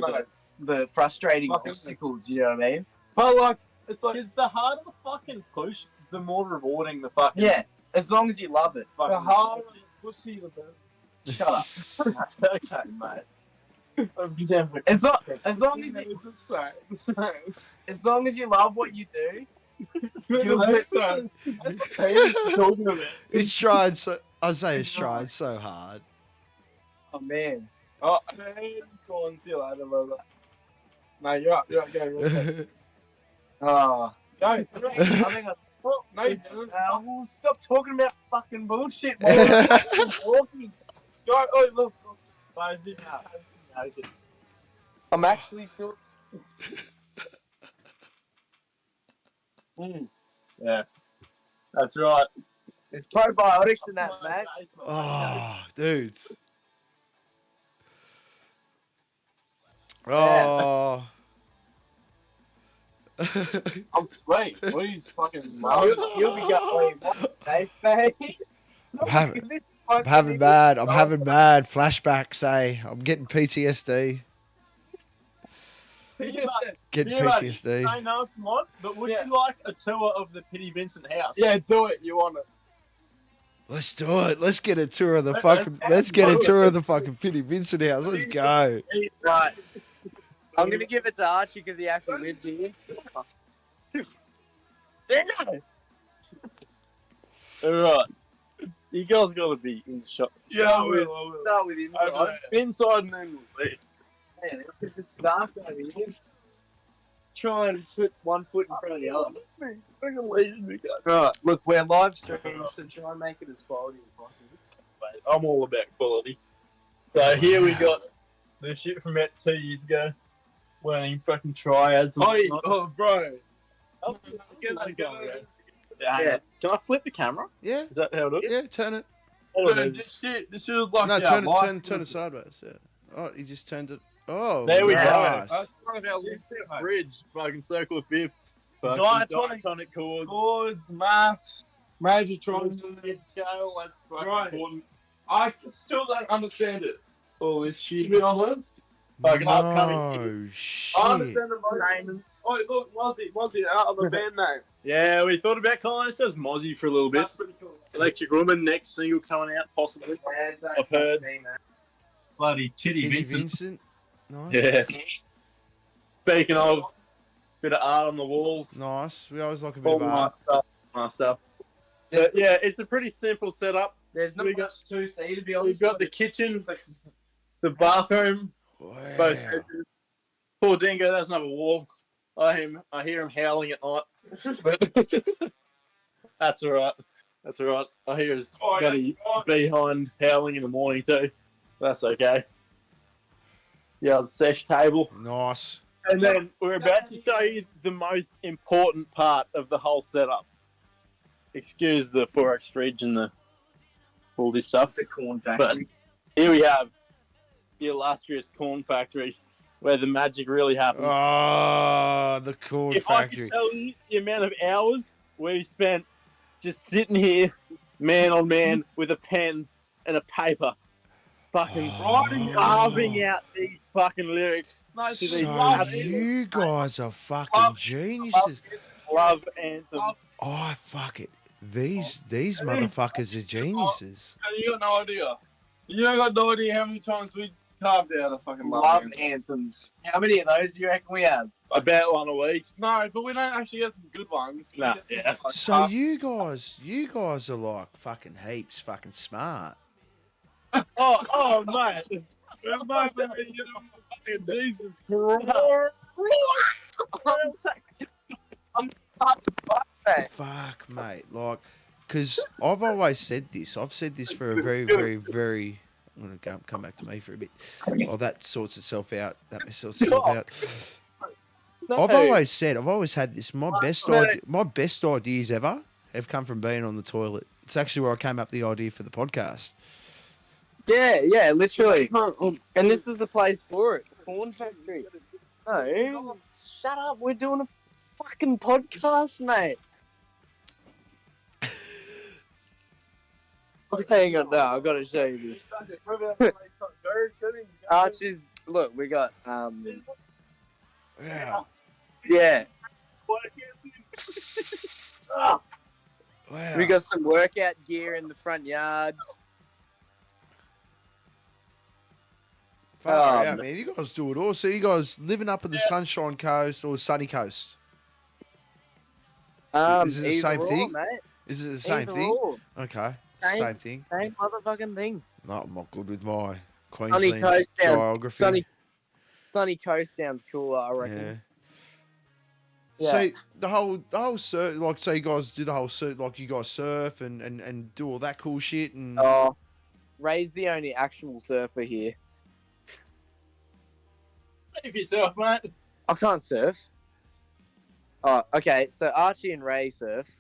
the frustrating Fucking- obstacles. You know what I mean? But like, it's like Because the harder the fucking push, the more rewarding the fucking. Yeah, as long as you love it. fucking the harder pussy, the better. Shut up. Okay, mate. I'm definitely. As long as It's the same. as long as you love what you do, That's the same. talking about. He's trying so. I say he's trying so hard. oh man. Oh, man, go on, see you later, brother. No, you're up. Go. Oh. Go. I think I, No, you didn't. well, stop talking about fucking bullshit while we're fucking talking. Go. Oh, look. I didn't have some naked. I'm actually doing. Yeah. That's right. It's probiotics in that, mate. Oh, dudes. Yeah. Oh. I'm sweet. What are you fucking You'll be going, Dave, babe. I'm having mad flashbacks. I'm getting PTSD. Getting Yeah, mate. PTSD. I know if you want, but would Yeah. you like a tour of the Pity Vincent house? Yeah, do it. You want it. Let's do it. Let's get a tour of the Let's fucking. Let's get a tour of the fucking Pity Vincent house. Let's go. Right. I'm gonna give it to Archie because he actually lives here. Alright. You guys gotta be in the shop. Yeah, I will. Start with him. Over Inside and then we'll leave. Man, because it's dark over here. Try and put one foot in front of the other. Right, look, we're live streaming, so try and make it as quality as possible. Mate, I'm all about quality. So here we got the shit from about 2 years ago. Winning fucking triads. And whatnot. Oh, bro. Oh, get that going, Yeah. bro. Yeah. Can I flip the camera? Yeah. Is that how it is? Yeah. Turn it. Oh, it Dude, is. this shit is like No, our life. turn it sideways. Yeah. Oh, he just turned it. Oh, There we go. nice. That's one of our lives, mate. Bridge, fucking circle of fifths. Fucking Diatonic diatonic chords. Chords, maths, major trunks. Scale, that's fucking Right. important. I still don't understand it. All this shit. To be honest. Fucking upcoming. No I shit. understand the names. Oh, look, Mozzie, out of the band name. Yeah, we thought about calling ourselves Mozzie for a little bit. That's pretty cool. Electric Woman, next single coming out, possibly. I've heard. Bloody Titty Kitty Vincent. Vincent. Nice. Yeah. Speaking of, bit of art on the walls. Nice. We always like a bit All of my art. stuff. My stuff. But yeah, it's a pretty simple setup. There's not We got- much to see, to be We've honest. got the kitchen, the bathroom, both Wow. bedrooms. Poor Dingo doesn't have a wall. I hear him howling at night. But that's alright. That's alright. I hear his bloody behind howling in the morning too. That's okay. Yeah, the sesh table. Nice. And then we're about to show you the most important part of the whole setup. Excuse the 4X fridge and all this stuff. The corn But factory. here we have the illustrious corn factory, where the magic really happens. Oh, the corn if factory. I could tell you the amount of hours we spent just sitting here, man on man, with a pen and a paper, fucking carving out these fucking lyrics to these So you guys are fucking geniuses. love anthems. Oh, fuck it. These motherfuckers are geniuses. You got no idea. You ain't got no idea how many times we carved out a fucking Love anthems. How many of those do you reckon we have? About one a week. No, but we don't actually get some good ones. We Nah, get some, yeah. like, So half- you guys are like fucking heaps fucking smart. Oh, mate. That's nice, man. You know, fucking Jesus Christ. I'm stuck to fuck, mate. Fuck, mate. Like, because I've always said this. I've said this for a very, very, very. I'm going to come back to me for a bit. Oh, that sorts itself out. That sorts itself out. I've always had this. My best ideas ever have come from being on the toilet. It's actually where I came up with the idea for the podcast. Yeah, literally. And this is the place for it. Corn factory. No, shut up. We're doing a fucking podcast, mate. Hang on, no, I've got to show you this. Archie's, look, we got, Wow. yeah. Wow. We got some workout gear in the front yard. Far out, man. You guys do it all. So you guys living up in the Sunshine Coast or Sunny Coast? Is it the same thing? Mate. Is it the same Either thing? or. Okay. Same. Same thing. Same motherfucking thing. No, I'm not good with my Sunny Queensland Coast sounds, geography. Sunny Coast sounds cooler, I reckon. Yeah. So the whole surf, like, so you guys do the whole surf, like you guys surf and do all that cool shit and. Oh, Ray's the only actual surfer here. If yourself, mate. I can't surf. Oh, okay. So Archie and Ray surf.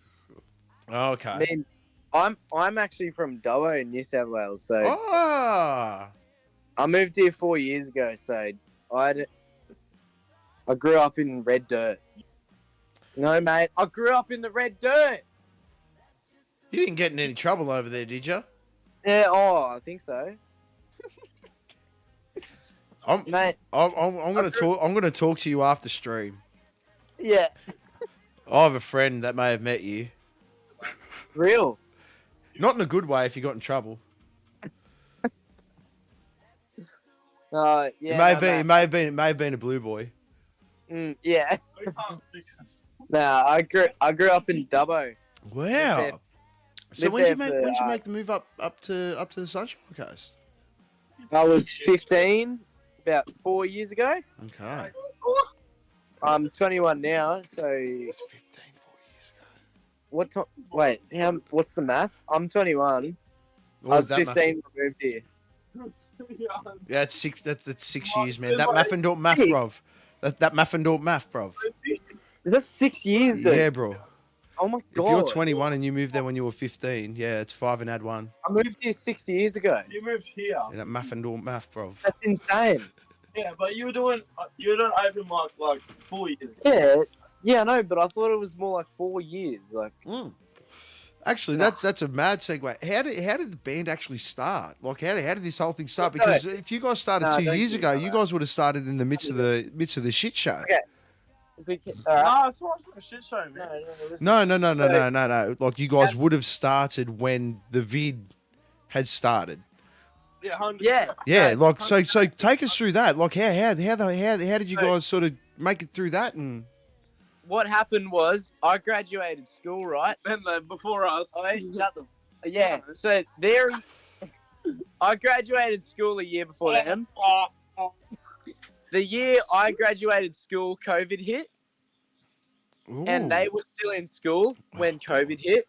Oh, okay. I mean, I'm actually from Dubbo in New South Wales, so Ah. I moved here 4 years ago. So I grew up in red dirt. No, mate, I grew up in the red dirt. You didn't get in any trouble over there, did you? Yeah. Oh, I think so. Mate. I'm gonna talk to you after stream. Yeah. I have a friend that may have met you. Real. Not in a good way if you got in trouble. Yeah. It may have been a blue boy. Yeah. We can't fix this. Nah, I grew up in Dubbo. Wow. So lived when did you there make for, make the move up to the Sunshine Coast? I was 15 about 4 years ago. Okay. I'm 21 now, so It's 15, 4 years ago. what time? Wait, what's the math? I'm 21. What I was was that 15 when I moved here. Yeah, it's six. That's 6 years, man. That math and don't math, bruv. That math and don't math, bruv. That's 6 years, dude. Yeah, bro. Oh my If god. you're 21 and you moved there when you were 15, yeah, it's 5 and add 1. I moved here 6 years ago. You moved here. Yeah, that math and don't math, bruv. That's insane. Yeah, but you were doing open mic like 4 years. Yeah, I know, but I thought it was more like 4 years. Like, Actually, that's a mad segue. How did the band actually start? Like, how did this whole thing start? Because if you guys started 2 years ago, you guys would have started in the midst of the shit show. Okay. Alright. Nah, it's not a shit show, man. No. Like, you guys would have started when the vid had started. Yeah, 100%. Yeah. Yeah, No, like so take us through that. Like, how did you guys sort of make it through that? And What happened was I graduated school, right? Then before us. Yeah. So I graduated school a year before them. The year I graduated school, COVID hit, and they were still in school when COVID hit.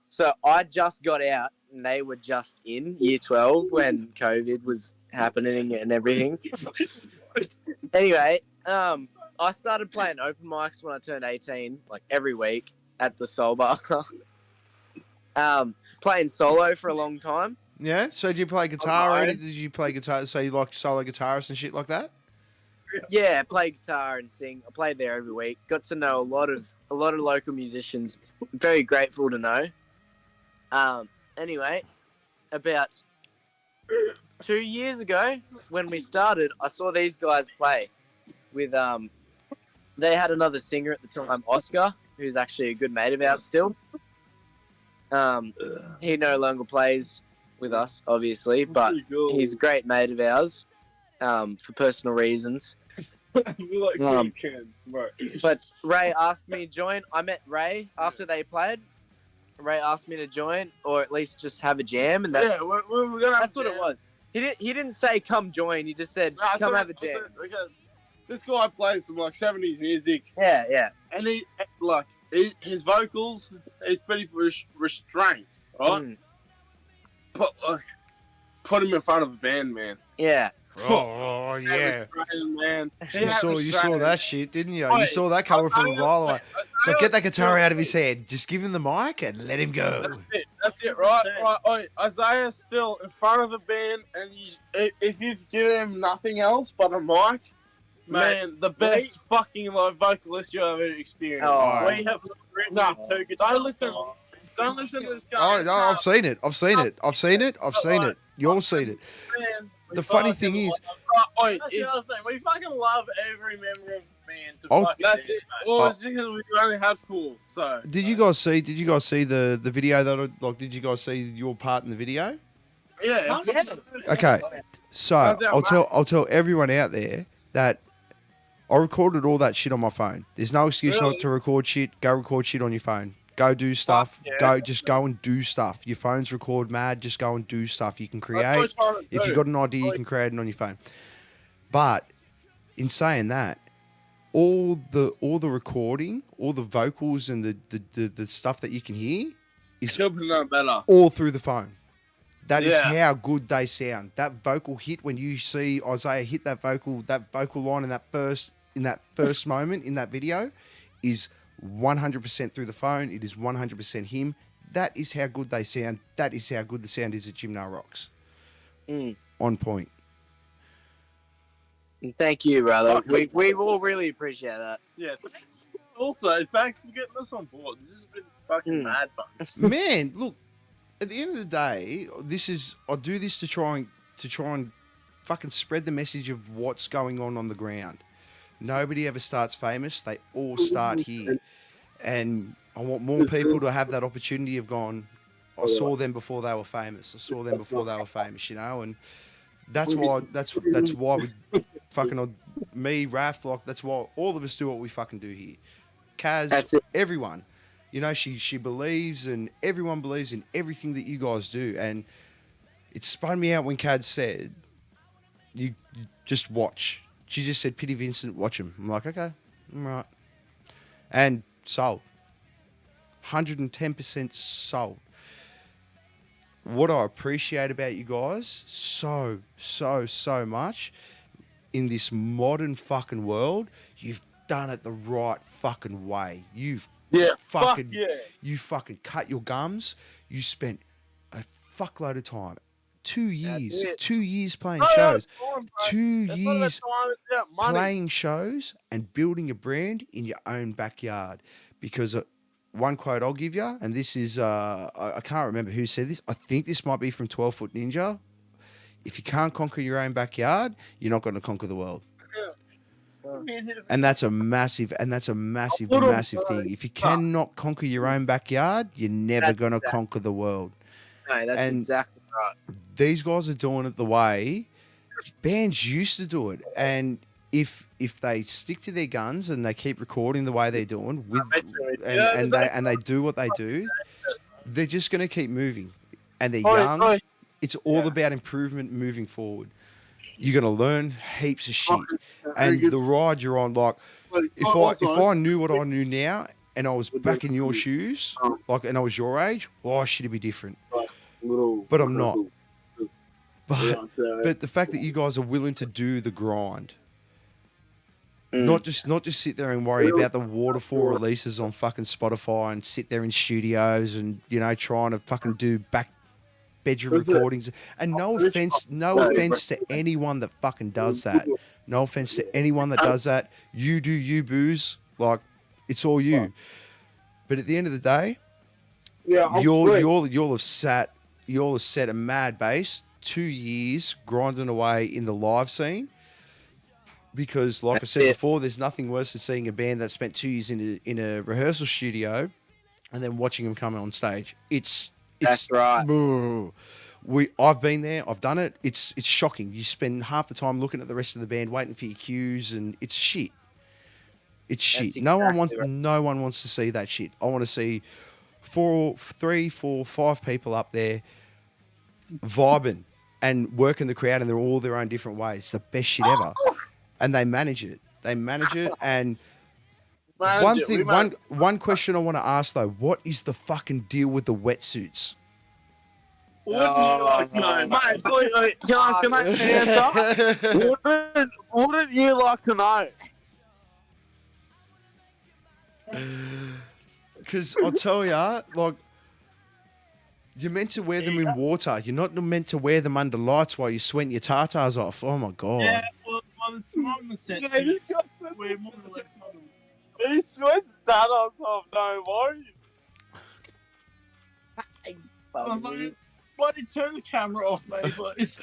So I just got out, and they were just in year 12 when COVID was happening and everything. Anyway, I started playing open mics when I turned 18, like every week at the Soul Bar. Playing solo for a long time. Yeah. So did you play guitar or anything? Did you play guitar? So you like solo guitarists and shit like that? Yeah, play guitar and sing. I played there every week. Got to know a lot of local musicians. Very grateful to know. Anyway, about 2 years ago when we started, I saw these guys play with they had another singer at the time, Oscar, who's actually a good mate of ours still. He no longer plays with us, obviously, but he's a great mate of ours for personal reasons. But Ray asked me to join. I met Ray after they played. Ray asked me to join, or at least just have a jam, and that's we're gonna. that's what it was. He didn't say come join. He just said come have a jam. This guy plays some like 70s music. Yeah. And his vocals, he's pretty restrained, right? But put him in front of a band, man. Yeah. Oh yeah. Man. You saw that shit, didn't you? You saw that coming from a mile away. So get that guitar out of his head. Just give him the mic and let him go. That's it, right? Right. Isaiah's still in front of a band, and if you've given him nothing else but a mic, man, the best fucking live vocalist you ever experienced. Oh, We have written two guitars. Don't listen to this guy. Oh no, I've seen it. You'll seen it. Man, The funny thing is, That's the other thing. We fucking love every member of the band. that's it. Well, it's just because we only had 4. So did you guys see the video that did you guys see your part in the video? yeah. Okay. So I'll tell everyone out there that I recorded all that shit on my phone. There's no excuse not to record shit. Go record shit on your phone. Go do stuff. Go and do stuff. Your phone's record mad. Just go and do stuff. You can create. If you've got an idea, you can create it on your phone. But in saying that, all the recording, all the vocals and the stuff that you can hear is all through the phone. That is how good they sound. That vocal hit when you see Isaiah hit that vocal line in that first moment in that video is 100% through the phone. It is 100% him. That is how good they sound. That is how good the sound is at Jim Now Rocks. On point. Thank you, brother. We all really appreciate that. Yeah. Also, thanks for getting us on board. This has been fucking mad fun. Man, look. At the end of the day, I do this to try and fucking spread the message of what's going on the ground. Nobody ever starts famous. They all start here. And I want more people to have that opportunity of going, I saw them before they were famous. I saw them before they were famous, you know? And that's why we fucking, me, Raph, that's why all of us do what we fucking do here. Kaz, everyone. You know, she believes, and everyone believes in everything that you guys do. And it spun me out when Kaz said, you just watch. She just said, pity Vincent, watch him. I'm like, okay, I'm right. And sold. 110% sold. What I appreciate about you guys so much in this modern fucking world, you've done it the right fucking way. You fucking cut your gums. You spent a fuckload of time. 2 years playing shows. 2 years playing shows and building a brand in your own backyard. Because one quote I'll give you, and this is, I can't remember who said this. I think this might be from 12 Foot Ninja. If you can't conquer your own backyard, you're not going to conquer the world. And that's a massive thing. If you cannot conquer your own backyard, you're never going to conquer the world. No, that's exactly right. These guys are doing it the way bands used to do it. And if they stick to their guns and they keep recording the way they're doing, and they do what they do, they're just going to keep moving. And they're young. It's all about improvement moving forward. You're going to learn heaps of shit. And the ride you're on, like, if I knew what I knew now and I was back in your shoes, and I was your age, shit, it'd be different. But I'm not. But the fact that you guys are willing to do the grind, not just sit there and worry about the waterfall releases on fucking Spotify and sit there in studios and, you know, trying to fucking do bedroom recordings. And no offense to anyone that fucking does that. No offense to anyone that does that. You do you, booze. Like, it's all you. But at the end of the day, Yeah, You'll have set a mad base, 2 years grinding away in the live scene. Because, like I said before, there's nothing worse than seeing a band that spent 2 years in a rehearsal studio, and then watching them come on stage. It's That's right. I've been there. I've done it. It's shocking. You spend half the time looking at the rest of the band, waiting for your cues, and it's shit. It's shit. That's No one exactly wants to see that shit. I want to see 3, 4, 5 people up there vibing and working the crowd in all their own different ways. It's the best shit ever. And they manage it. And one question I want to ask though: what is the fucking deal with the wetsuits? What do you like to know? Mate, can I answer? Wouldn't you like to know? Because I'll tell ya, like, you're meant to wear them in water. You're not meant to wear them under lights while you're sweating your tartars off. Oh my god. Yeah, well, by the time the set we're more or less on. He sweats Thanos off, no worries. I was like, bloody turn the camera off, mate, please.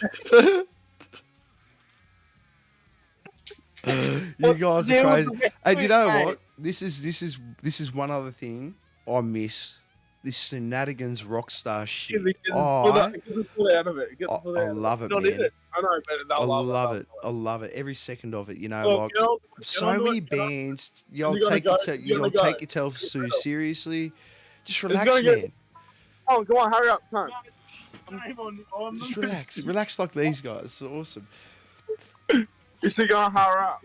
You guys are crazy. And you know what? This is one other thing I miss. This Shenanigans Rockstar shit. Get the foot out of it. I love it, Not man. in it. I know, but I they'll love it. I love it. Every second of it. You know, Look, like you know, so many bands. You'll take yourself so seriously. Just relax, man. Oh, go on, hurry up, come on. Just relax. Relax like these guys. It's awesome. You still gonna hurry up?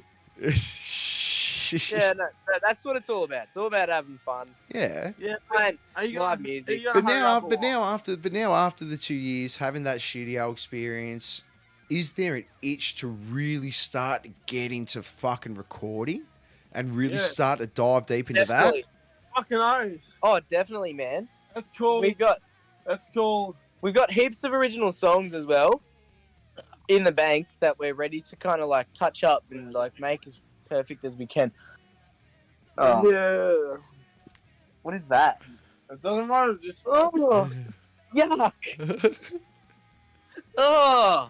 Yeah, no, that's what it's all about. It's all about having fun. Yeah. Yeah, And are you live gonna, music. Are you gonna But now after the 2 years having that studio experience, is there an itch to really start to get into fucking recording and really start to dive deep into Definitely. fucking oath. Oh, definitely, man. That's cool. That's cool. We've got heaps of original songs as well in the bank that we're ready to kind of like touch up and like make as perfect as we can. Oh, Yeah. what is that? It doesn't matter, just Oh, yuck. Oh.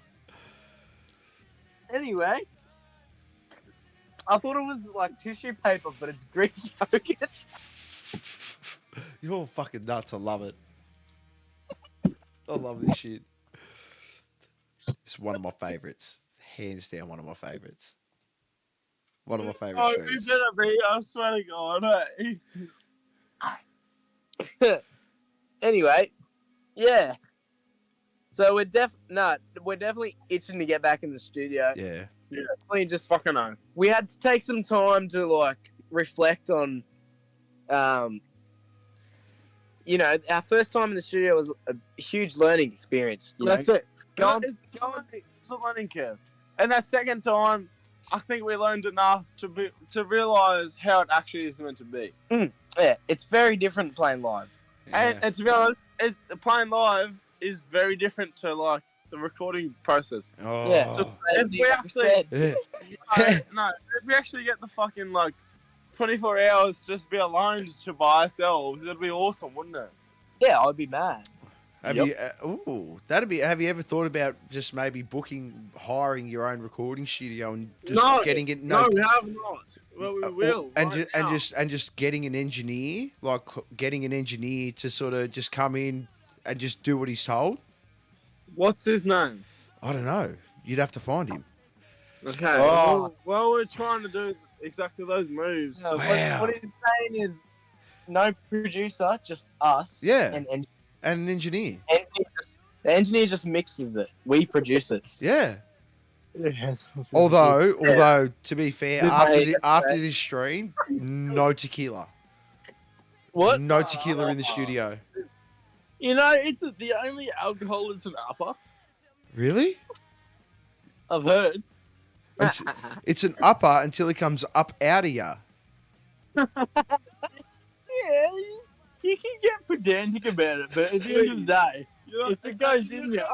Anyway, I thought it was like tissue paper, but it's Greek yogurt. You're fucking nuts. I love it. I love this shit. It's one of my favorites. Hands down, one of my favorites. One of my favorite Oh, shows. you better be, I swear to God, hey. Anyway, yeah. So we're definitely itching to get back in the studio. Yeah. Definitely just Fucking no. we had to take some time to like reflect on, you know, our first time in the studio was a huge learning experience. You That's know? it. Go on. It's a learning curve. And that second time, I think we learned enough to realize how it actually is meant to be. Yeah, it's very different playing live. Yeah. And to be honest, playing live is very different to like the recording process. Oh. Yeah. So if we actually, Yeah. no, if we actually get the fucking like 24 hours just be alone to by ourselves, it'd be awesome, wouldn't it? Yeah, I'd be mad. Have you ever thought about just maybe hiring your own recording studio and just getting it? No, we have not. Well, we will. And just getting an engineer, to sort of just come in and just do what he's told. What's his name? I don't know. You'd have to find him. Okay. Oh. Well, we're trying to do exactly those moves. No, Wow. what he's saying is no producer, just us. Yeah. And And an engineer. the engineer just mixes it. We produce it. Yeah. Yes. Although to be fair, Good after this stream, no tequila. What? No tequila in the studio. You know, it's the only alcohol is an upper. Really? I've heard. It's an upper until it comes up out of ya. Yeah, you can get pedantic about it, but at the end of the day, if it goes in there,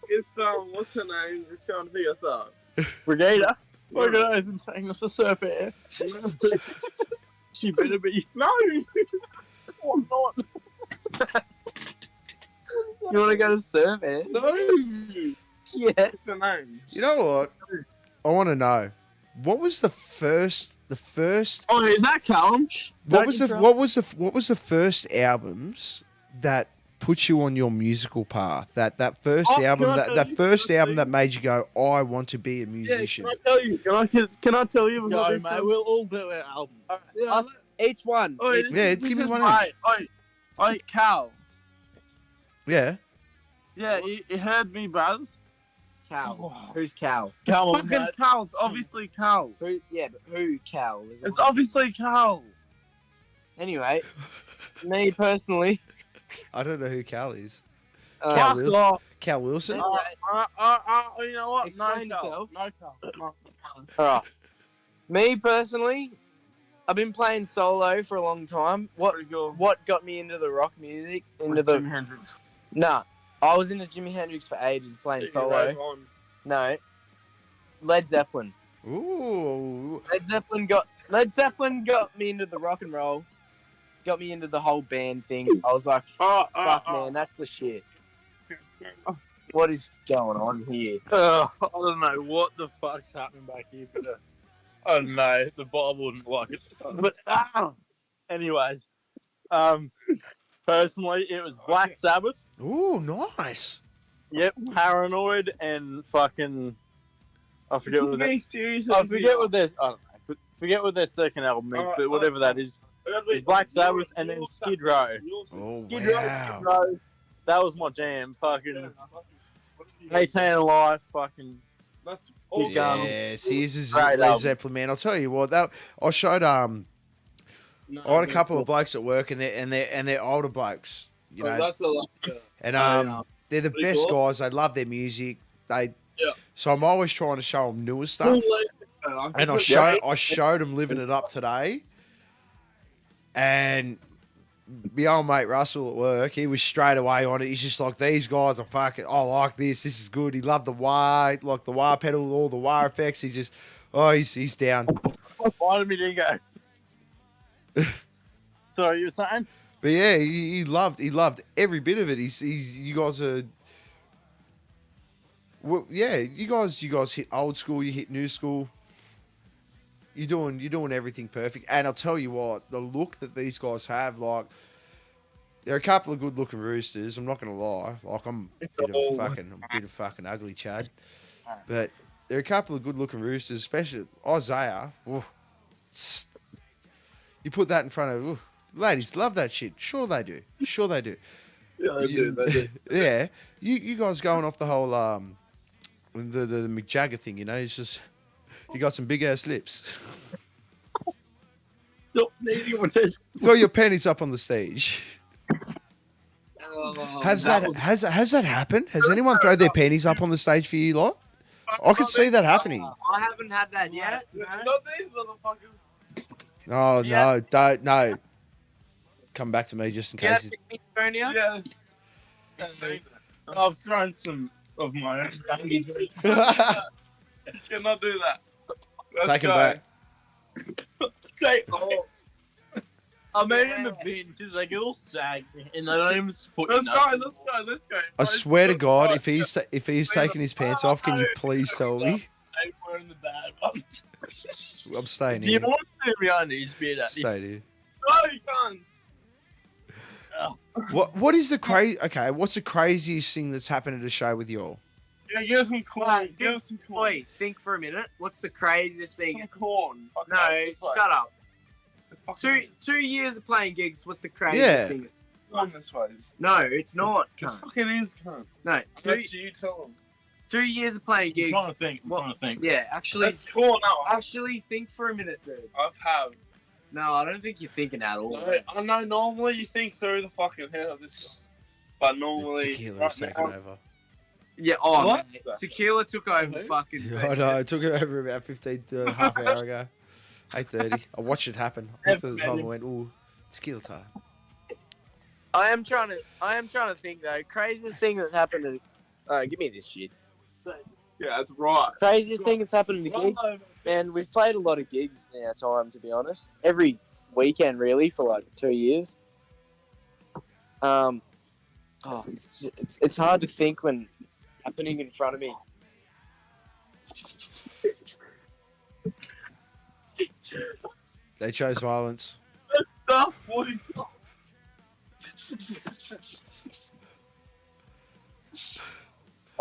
It's what's her name? It's going to be us up. Brigada, look at Ethan taking us to surf air. She better be. No. Or not. You want to go to surf, man? No. Yes. What's the name? You know what? I want to know. What was the first? Oh, is that Callum? What was the first albums that put you on your musical path? That first Oh, album, can I tell that you? first album that made you go, I want to be a Yeah, musician. can I tell you? Can I tell you? Go, this mate. one? We'll all do our album. Yeah, Us, each one. Oh, Each- Yeah, give me one each. Oi, Cal. Yeah. Yeah, you heard me, bros. Cal. Who's Cal? Come on, Fucking mate. Cal. It's obviously Cal. Who? Yeah, but who Cal? Is it? It's obviously Cal. Anyway, me personally. I don't know who Cal is. Uh, Cal Fuck Wilson? off. Cal Wilson? You know what? Explain no, Cal. yourself. No, Cal. No. Alright. Me personally, I've been playing solo for a long time. What got me into the rock music? Into the Jimi Hendrix. Nah. I was into Jimi Hendrix for ages playing solo. No. Led Zeppelin. Ooh. Led Zeppelin got me into the rock and roll. Got me into the whole band thing. I was like, fuck man, that's the shit. What is going on here? I don't know what the fuck's happening back here, but I don't know. The Bible wouldn't like it. But anyways, personally, it was Black Sabbath. Ooh, nice. Yep, Paranoid and fucking. I forget what that. serious. I forget what their. I don't know. But forget what their second album is, but whatever that is. It's Black Sabbath and then Skid Row. Oh, Skid Row, wow. Skid Row. That was my jam. Fucking 18 Alive. Fucking. That's Keep going. Yeah, see, this is Great Led album. Zeppelin, man. I'll tell you what. That I showed I had a couple of blokes at work, and they're older blokes, you know, that's a lot. and yeah. they're the Pretty best cool. guys. They love their music. Yeah. So I'm always trying to show them newer stuff, and I showed them living it up today, and my old mate Russell at work, he was straight away on it. He's just like, these guys are fucking, I like this. This is good. He loved the wah, like the wah pedal, all the wah effects. He's just, he's down. Why did me go? Sorry, you were saying? But yeah, he loved every bit of it. You guys are, well, yeah, you guys hit old school, you hit new school. You're doing everything perfect. And I'll tell you what, the look that these guys have, like, they're a couple of good looking roosters. I'm not gonna lie. Like, I'm a bit of fucking ugly Chad, but they're a couple of good looking roosters, especially Isaiah. Ooh, you put that in front of, ladies love that shit. Sure they do. Yeah, they do. Yeah, you guys going off the whole the Mick Jagger thing, you know? It's just you got some big ass lips. Stop needing one test. Throw your panties up on the stage. Has that happened? Has anyone thrown their panties up on the stage for you lot? I could see that happening. I haven't had that yet. Not these motherfuckers. Oh Yeah. no. Come back to me just in Yeah, case. Estonia. Yes. I've thrown some of my own babies. Cannot do that. Let's Take him go. back. Take I made it in the bin because they get all saggy and they don't even support Let's you. go. I swear to God, if he's taking his pants off, can you please tell me? I'm wearing the bad ones. I'm staying Do you here. want to see me on these beer daddy? Stay here. No, you can't. What is the Okay, what's the craziest thing that's happened at a show with y'all? Yeah, give us some corn. Give us some corn. Wait, think for a minute. What's the craziest thing? Some corn. No, shut up. 2 years of playing gigs. What's the craziest Yeah. thing? Corn this way. No, it's not. The Cunt. fuck it is, cunt. No, I bet you tell them. 2 years of playing I'm gigs. trying to think. Yeah, actually, That's corn. No, actually, think for a minute, dude. I've No, I don't think you're thinking at all. No, I know normally you think through the fucking head of this, but normally Tequila's taken over. Yeah, oh, What? man. Tequila took over Who? fucking. I know. It took it over about 15 to half an hour ago. 8:30. I watched it happen. I looked at the time and went, "Ooh, tequila time." I am trying to think though. Craziest thing that happened to. Give me this shit. Yeah, that's right. Craziest thing that's happened in the gig. Man, we've played a lot of gigs in our time, to be honest. Every weekend, really, for like 2 years. It's hard to think when happening in front of me. They chose violence. That's stuff. What is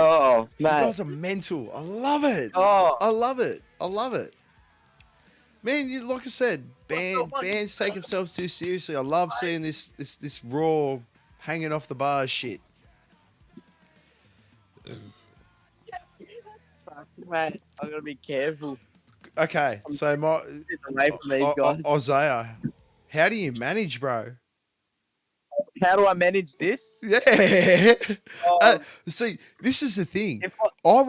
Oh, You mate. guys are mental. I love it. Oh, I love it. I love it. Man, like I said, bands take themselves too seriously. I love seeing this raw, hanging off the bars shit. mate. I gotta be careful. Okay, so my Get away from these guys. Isaiah, how do you manage, bro? How do I manage this? Yeah. Oh, See, this is the thing. if I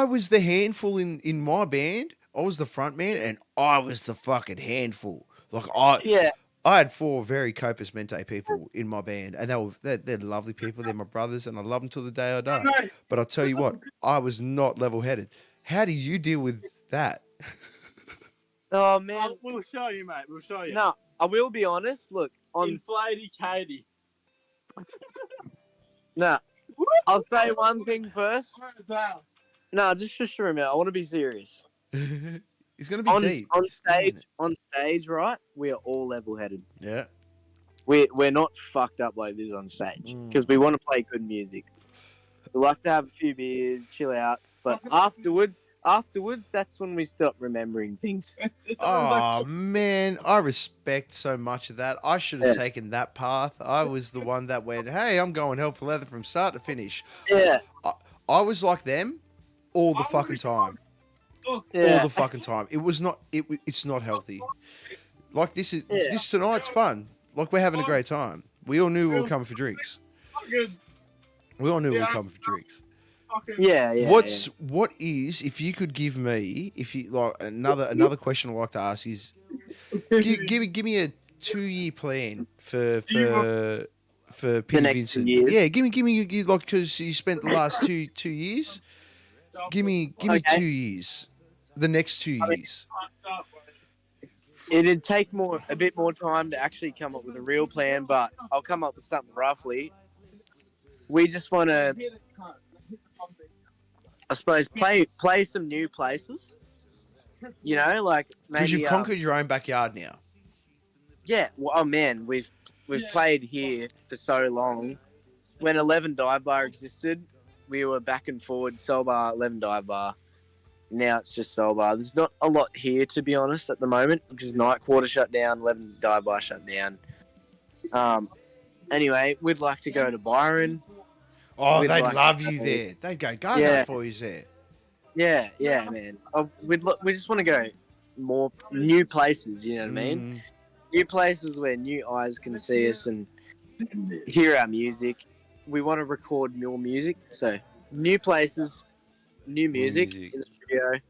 was the handful in my band. I was the front man, and I was the fucking handful. Like yeah, I had 4 very Copus Mente people in my band, and they're lovely people. They're my brothers, and I love them till the day I die. But I'll tell you what, I was not level headed. How do you deal with that? oh man. We'll show you, mate. We'll show you. No, I will be honest. Look, Inflatey Katie. no, I'll say one thing first. Where's that? No, just remember, I want to be serious. It's gonna be deep. On stage, right? We are all level-headed. Yeah. We're not fucked up like this on stage because we want to play good music. We like to have a few beers, chill out, but afterwards, that's when we stop remembering things. It's Oh man, I respect so much of that. I should have taken that path. I was the one that went, "Hey, I'm going hell for leather from start to finish." Yeah, I was like them all the fucking time. All yeah, the fucking time. It was not. It's not healthy. Like this Yeah. this tonight's fun. Like we're having a great time. We all knew we were coming for drinks. We all knew we were coming for drinks. yeah. What is, if you could give me, if you like, another question I'd like to ask is, give me a 2-year plan for Peter next 2 Vincent. years? Yeah, give me like, because you spent the last two years. Give me Okay. 2 years. The next 2 years. It'd take a bit more time to actually come up with a real plan, but I'll come up with something roughly. We just want to, I suppose, play some new places. You know, like Because maybe you've conquered your own backyard now. yeah. Well, oh man, we've played here for so long. When 11 Dive Bar existed, we were back and forward, Soul Bar, 11 Dive Bar. Now it's just Soul Bar. There's not a lot here, to be honest, at the moment, because Night Quarter shut down, 11 Dive Bar shut down. Anyway, we'd like to go to Byron. Oh, We'd they'd like love to you go- there. They'd go Yeah. for you there. Yeah, man. We just want to go more new places, you know what I mean? New places where new eyes can see us and hear our music. We want to record more music, so new places, new music music. in the studio.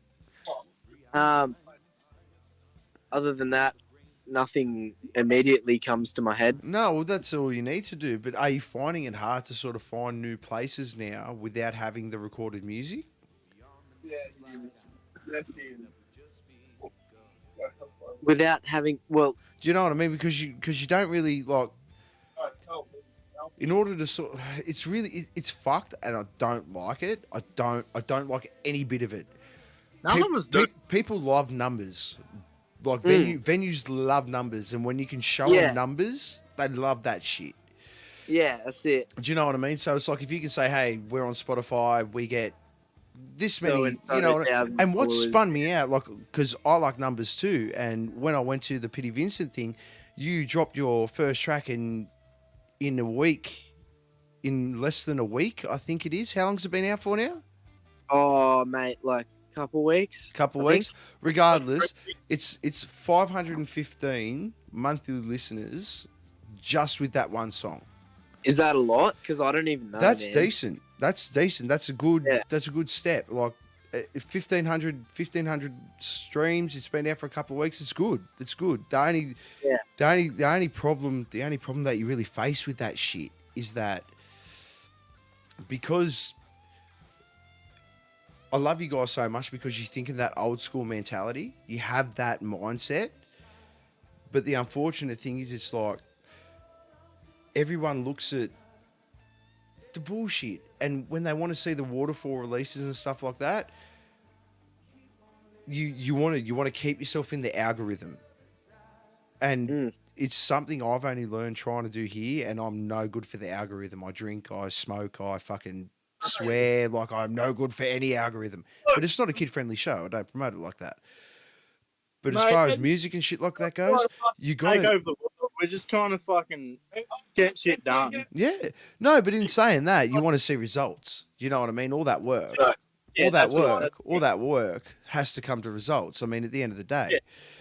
Other than that, nothing immediately comes to my head. No, well, that's all you need to do. But are you finding it hard to sort of find new places now without having the recorded music? Without having, well, Do you know what I mean? Because you don't really like. In order to sort, it's really it's fucked, and I don't like it. I don't like any bit of it. Numbers do. People love numbers. Like venues love numbers, and when you can show Yeah. them numbers, they love that shit. yeah, that's it. Do you know what I mean? So it's like if you can say, "Hey, we're on Spotify, we get this So many," and so you know. thousand And what followers. spun me out, like, because I like numbers too. And when I went to the Pity Vincent thing, you dropped your first track in a week, in less than a week, I think it is. How long's it been out for now? Oh, mate, like couple weeks. Couple I weeks. Regardless, it's 515 monthly listeners just with that one song. Is that a lot? Because I don't even know. That's man. decent. That's decent. That's a good. Yeah. That's a good step. Like 1,500 streams. It's been out for a couple of weeks. It's good. It's good. The only problem that you really face with that shit is that because I love you guys so much because you think in that old school mentality. You have that mindset. But the unfortunate thing is, it's like everyone looks at the bullshit, and when they want to see the waterfall releases and stuff like that, you want to keep yourself in the algorithm, and it's something I've only learned trying to do here, and I'm no good for the algorithm. I drink, I smoke, I fucking swear, like I'm no good for any algorithm. But it's not a kid-friendly show. I don't promote it like that. But as Mate, far as music and shit like that goes, you got Take to... over the world. We're just trying to fucking get shit done. Yeah. No, but in saying that, you want to see results. You know what I mean? All that work. Yeah, all that that's right. work, all that work has to come to results. I mean, at the end of the day. Yeah.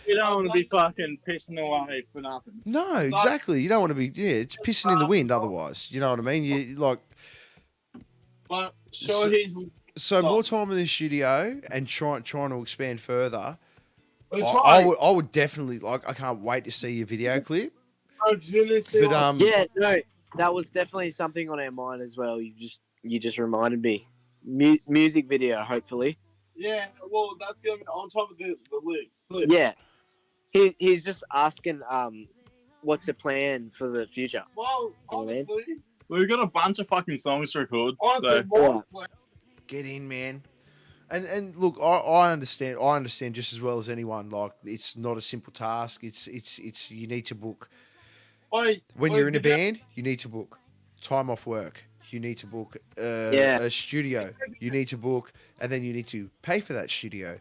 You don't want to be fucking pissing away for nothing. No, exactly. You don't want to be, it's pissing in the wind otherwise. You know what I mean? You like... But sure, he's. So more time in the studio and trying to expand further. We're I trying. would definitely, like, I can't wait to see your video clip. But Yeah, no, that was definitely something on our mind as well. You just reminded me. Music video, hopefully. yeah, well, that's gonna be on top of the clip. Yeah, he's just asking what's the plan for the future. Well, You know what I mean? honestly, We've got a bunch of fucking songs to record. honestly, So, Get in, man. And look, I understand just as well as anyone. Like, it's not a simple task. It's you need to book. When you're in a band, you need to book time off work. You need to book a studio. You need to book, and then you need to pay for that studio.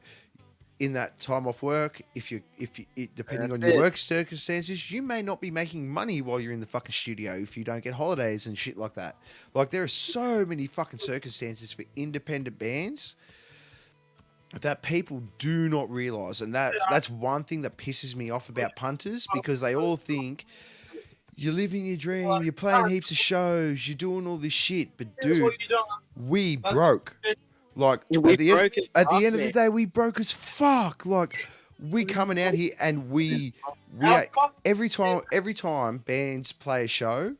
In that time off work, depending on your work circumstances, you may not be making money while you're in the fucking studio if you don't get holidays and shit like that. Like, there are so many fucking circumstances for independent bands that people do not realise, and that's one thing that pisses me off about punters, because they all think you're living your dream, you're playing heaps of shows, you're doing all this shit, but dude, we broke. Like, at the end of the day, we broke as fuck. Like, we coming out here and we are, every time bands play a show,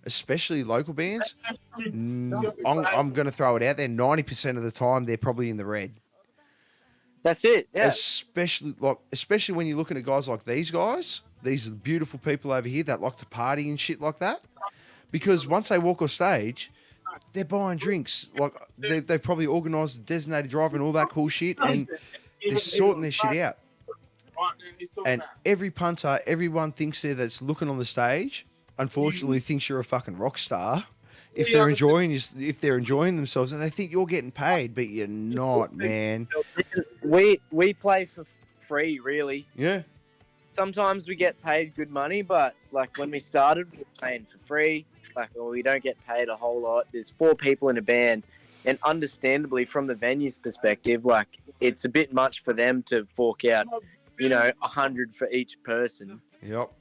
especially local bands, I'm going to throw it out there, 90% of the time they're probably in the red. That's it. Yeah. Especially when you're looking at guys like these guys, these beautiful people over here that like to party and shit like that. Because once they walk off stage, they're buying drinks. Like, they probably organised a designated driver and all that cool shit, and they're sorting their shit out. And every punter, everyone thinks there that's looking on the stage, unfortunately thinks you're a fucking rock star. If they're enjoying themselves, and they think you're getting paid, but you're not, man. We play for free, really. Yeah. Sometimes we get paid good money, but like when we started, we were playing for free. Like, well, we don't get paid a whole lot. There's 4 people in a band, and understandably, from the venue's perspective, like, it's a bit much for them to fork out, $100 for each person. Yep.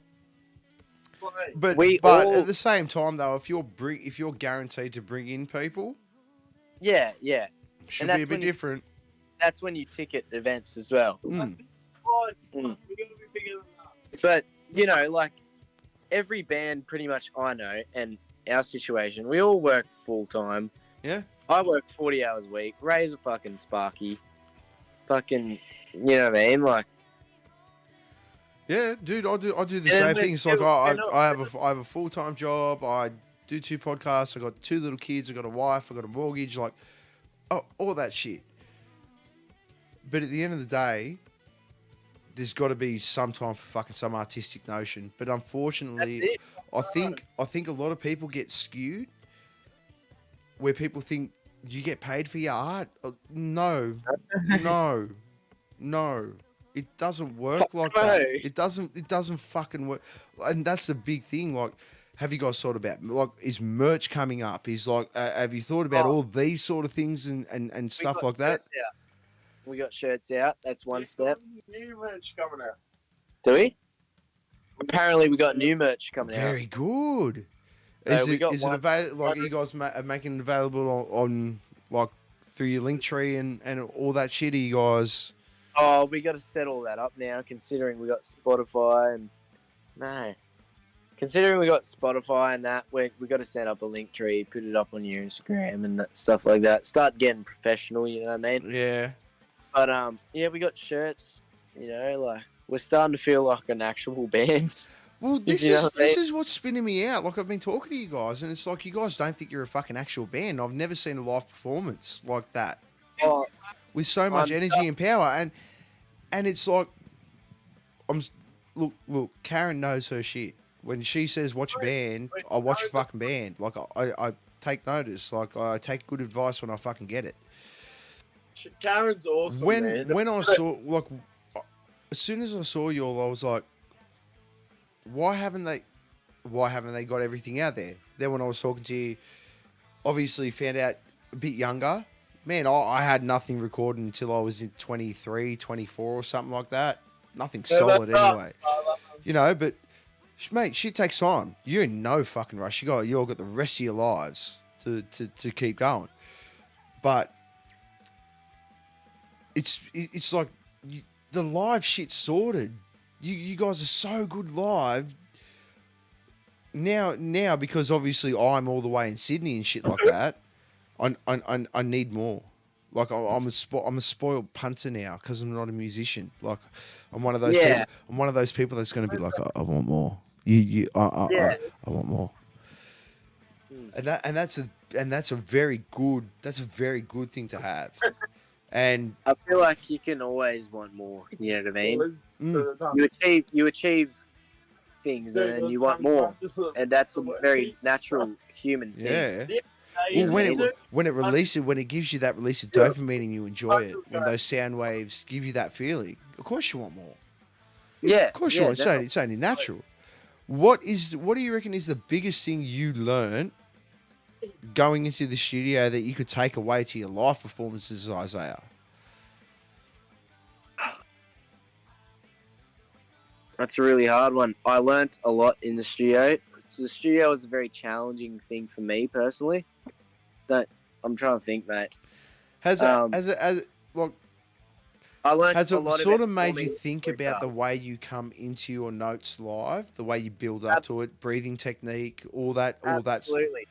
But at the same time, though, if you're guaranteed to bring in people, yeah, should be a bit different. That's when you ticket events as well. Mm. But like every band, pretty much I know, and our situation, we all work full time. Yeah. I work 40 hours a week. Ray's a fucking Sparky. Fucking, you know what I mean? Like. Yeah, dude, I do the same things. Like, I have a full-time job. I do 2 podcasts. I got 2 little kids. I got a wife. I got a mortgage. Like, all that shit. But at the end of the day, there's got to be some time for fucking some artistic notion. But unfortunately, I think a lot of people get skewed, where people think you get paid for your art. No. It doesn't work like that. It doesn't fucking work. And that's the big thing. Like, have you guys thought about, like, is merch coming up? Is like, have you thought about all these sort of things and stuff like that? We got shirts out. That's one step. New merch coming out. Do we? Apparently, we got new merch coming out. Very good. Is it available? Like, are you guys making it available on like through your link tree and all that shit? Are you guys? Oh, we got to set all that up now, considering we got Spotify and considering we got Spotify and that, we got to set up a link tree, put it up on your Instagram and stuff like that. Start getting professional, you know what I mean? Yeah. But we got shirts. Like, we're starting to feel like an actual band. Well, this You know is what I this mean? is what's spinning me out. Like I've been talking to you guys, and it's like you guys don't think you're a fucking actual band. I've never seen a live performance like that Oh, with so much I'm- energy and power, and it's like look. Karen knows her shit. When she says watch a band, I watch a fucking band. Like I take notice. Like I take good advice when I fucking get it. Karen's awesome, man. When I saw like as soon as I saw you all, I was like, why haven't they got everything out there? Then when I was talking to you, obviously found out a bit younger. Man, I had nothing recorded until I was in 23, 24 or something like that. Nothing solid anyway. You know, but mate, shit takes time. You're in no fucking rush. You all got the rest of your lives to keep going. But it's like the live shit's sorted. You guys are so good live. Now because obviously I'm all the way in Sydney and shit like that. I need more. Like I'm a spoiled punter now because I'm not a musician. Like I'm one of those Yeah. people. I'm one of those people that's going to be like, I want more. Yeah. I want more. Mm. And that's a very good thing to have. And I feel like you can always want more. You know what I mean? Mm. You achieve things and then you want more, and that's a very natural human thing. yeah. Well, when it gives you that release of dopamine and you enjoy it, when those sound waves give you that feeling, of course you want more. Yeah, Of course yeah, you want. definitely. It's only natural. What do you reckon is the biggest thing you learned going into the studio that you could take away to your live performances, Isaiah? That's a really hard one. I learnt a lot in the studio. So the studio was a very challenging thing for me personally. I'm trying to think, mate. Has like I learnt has a it lot sort of of made you performing think with, about the way you come into your notes live, the way you build up to it, breathing technique, all that? Absolutely.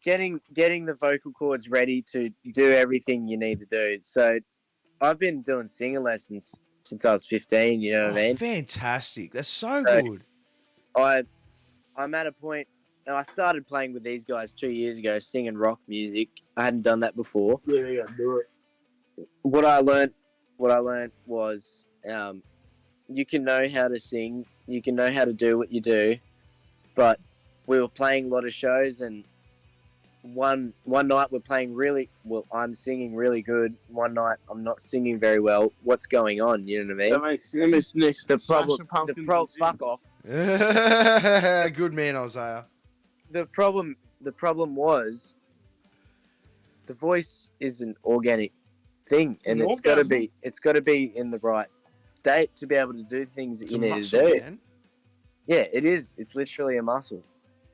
Getting the vocal cords ready to do everything you need to do. So I've been doing singing lessons since I was 15, you know what I mean? Fantastic. That's so So- good. I'm at a point, and I started playing with these guys 2 years ago, singing rock music. I hadn't done that before. Yeah, do it. What I learned was you can know how to sing, you can know how to do what you do, but we were playing a lot of shows, and one night we're playing really well. I'm singing really good. One night I'm not singing very well. What's going on? You know what I mean? That makes next The Smashing problem, Pumpkins fuck off. Good man, Isaiah. The problem was the voice is an organic thing, and An it's got to orgasm. be in the right state to be able to do things that It's you a need muscle, to do. man. Yeah, it is. It's literally a muscle,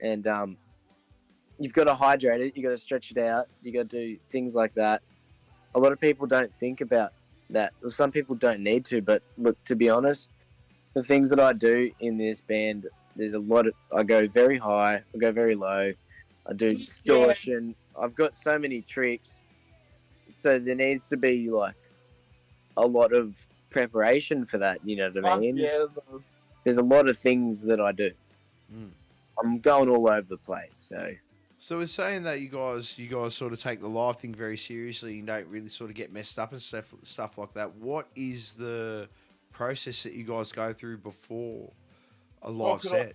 and you've got to hydrate it. You got to stretch it out. You got to do things like that. A lot of people don't think about that. Well, some people don't need to, but look, to be honest, the things that I do in this band, there's a lot of. I go very high. I go very low. I do distortion. I've got so many tricks. So there needs to be like a lot of preparation for that. You know what I mean? Yeah, There's a lot of things that I do. Mm. I'm going all over the place. So we're saying that you guys sort of take the live thing very seriously and don't really sort of get messed up and stuff like that. What is the process that you guys go through before a live set?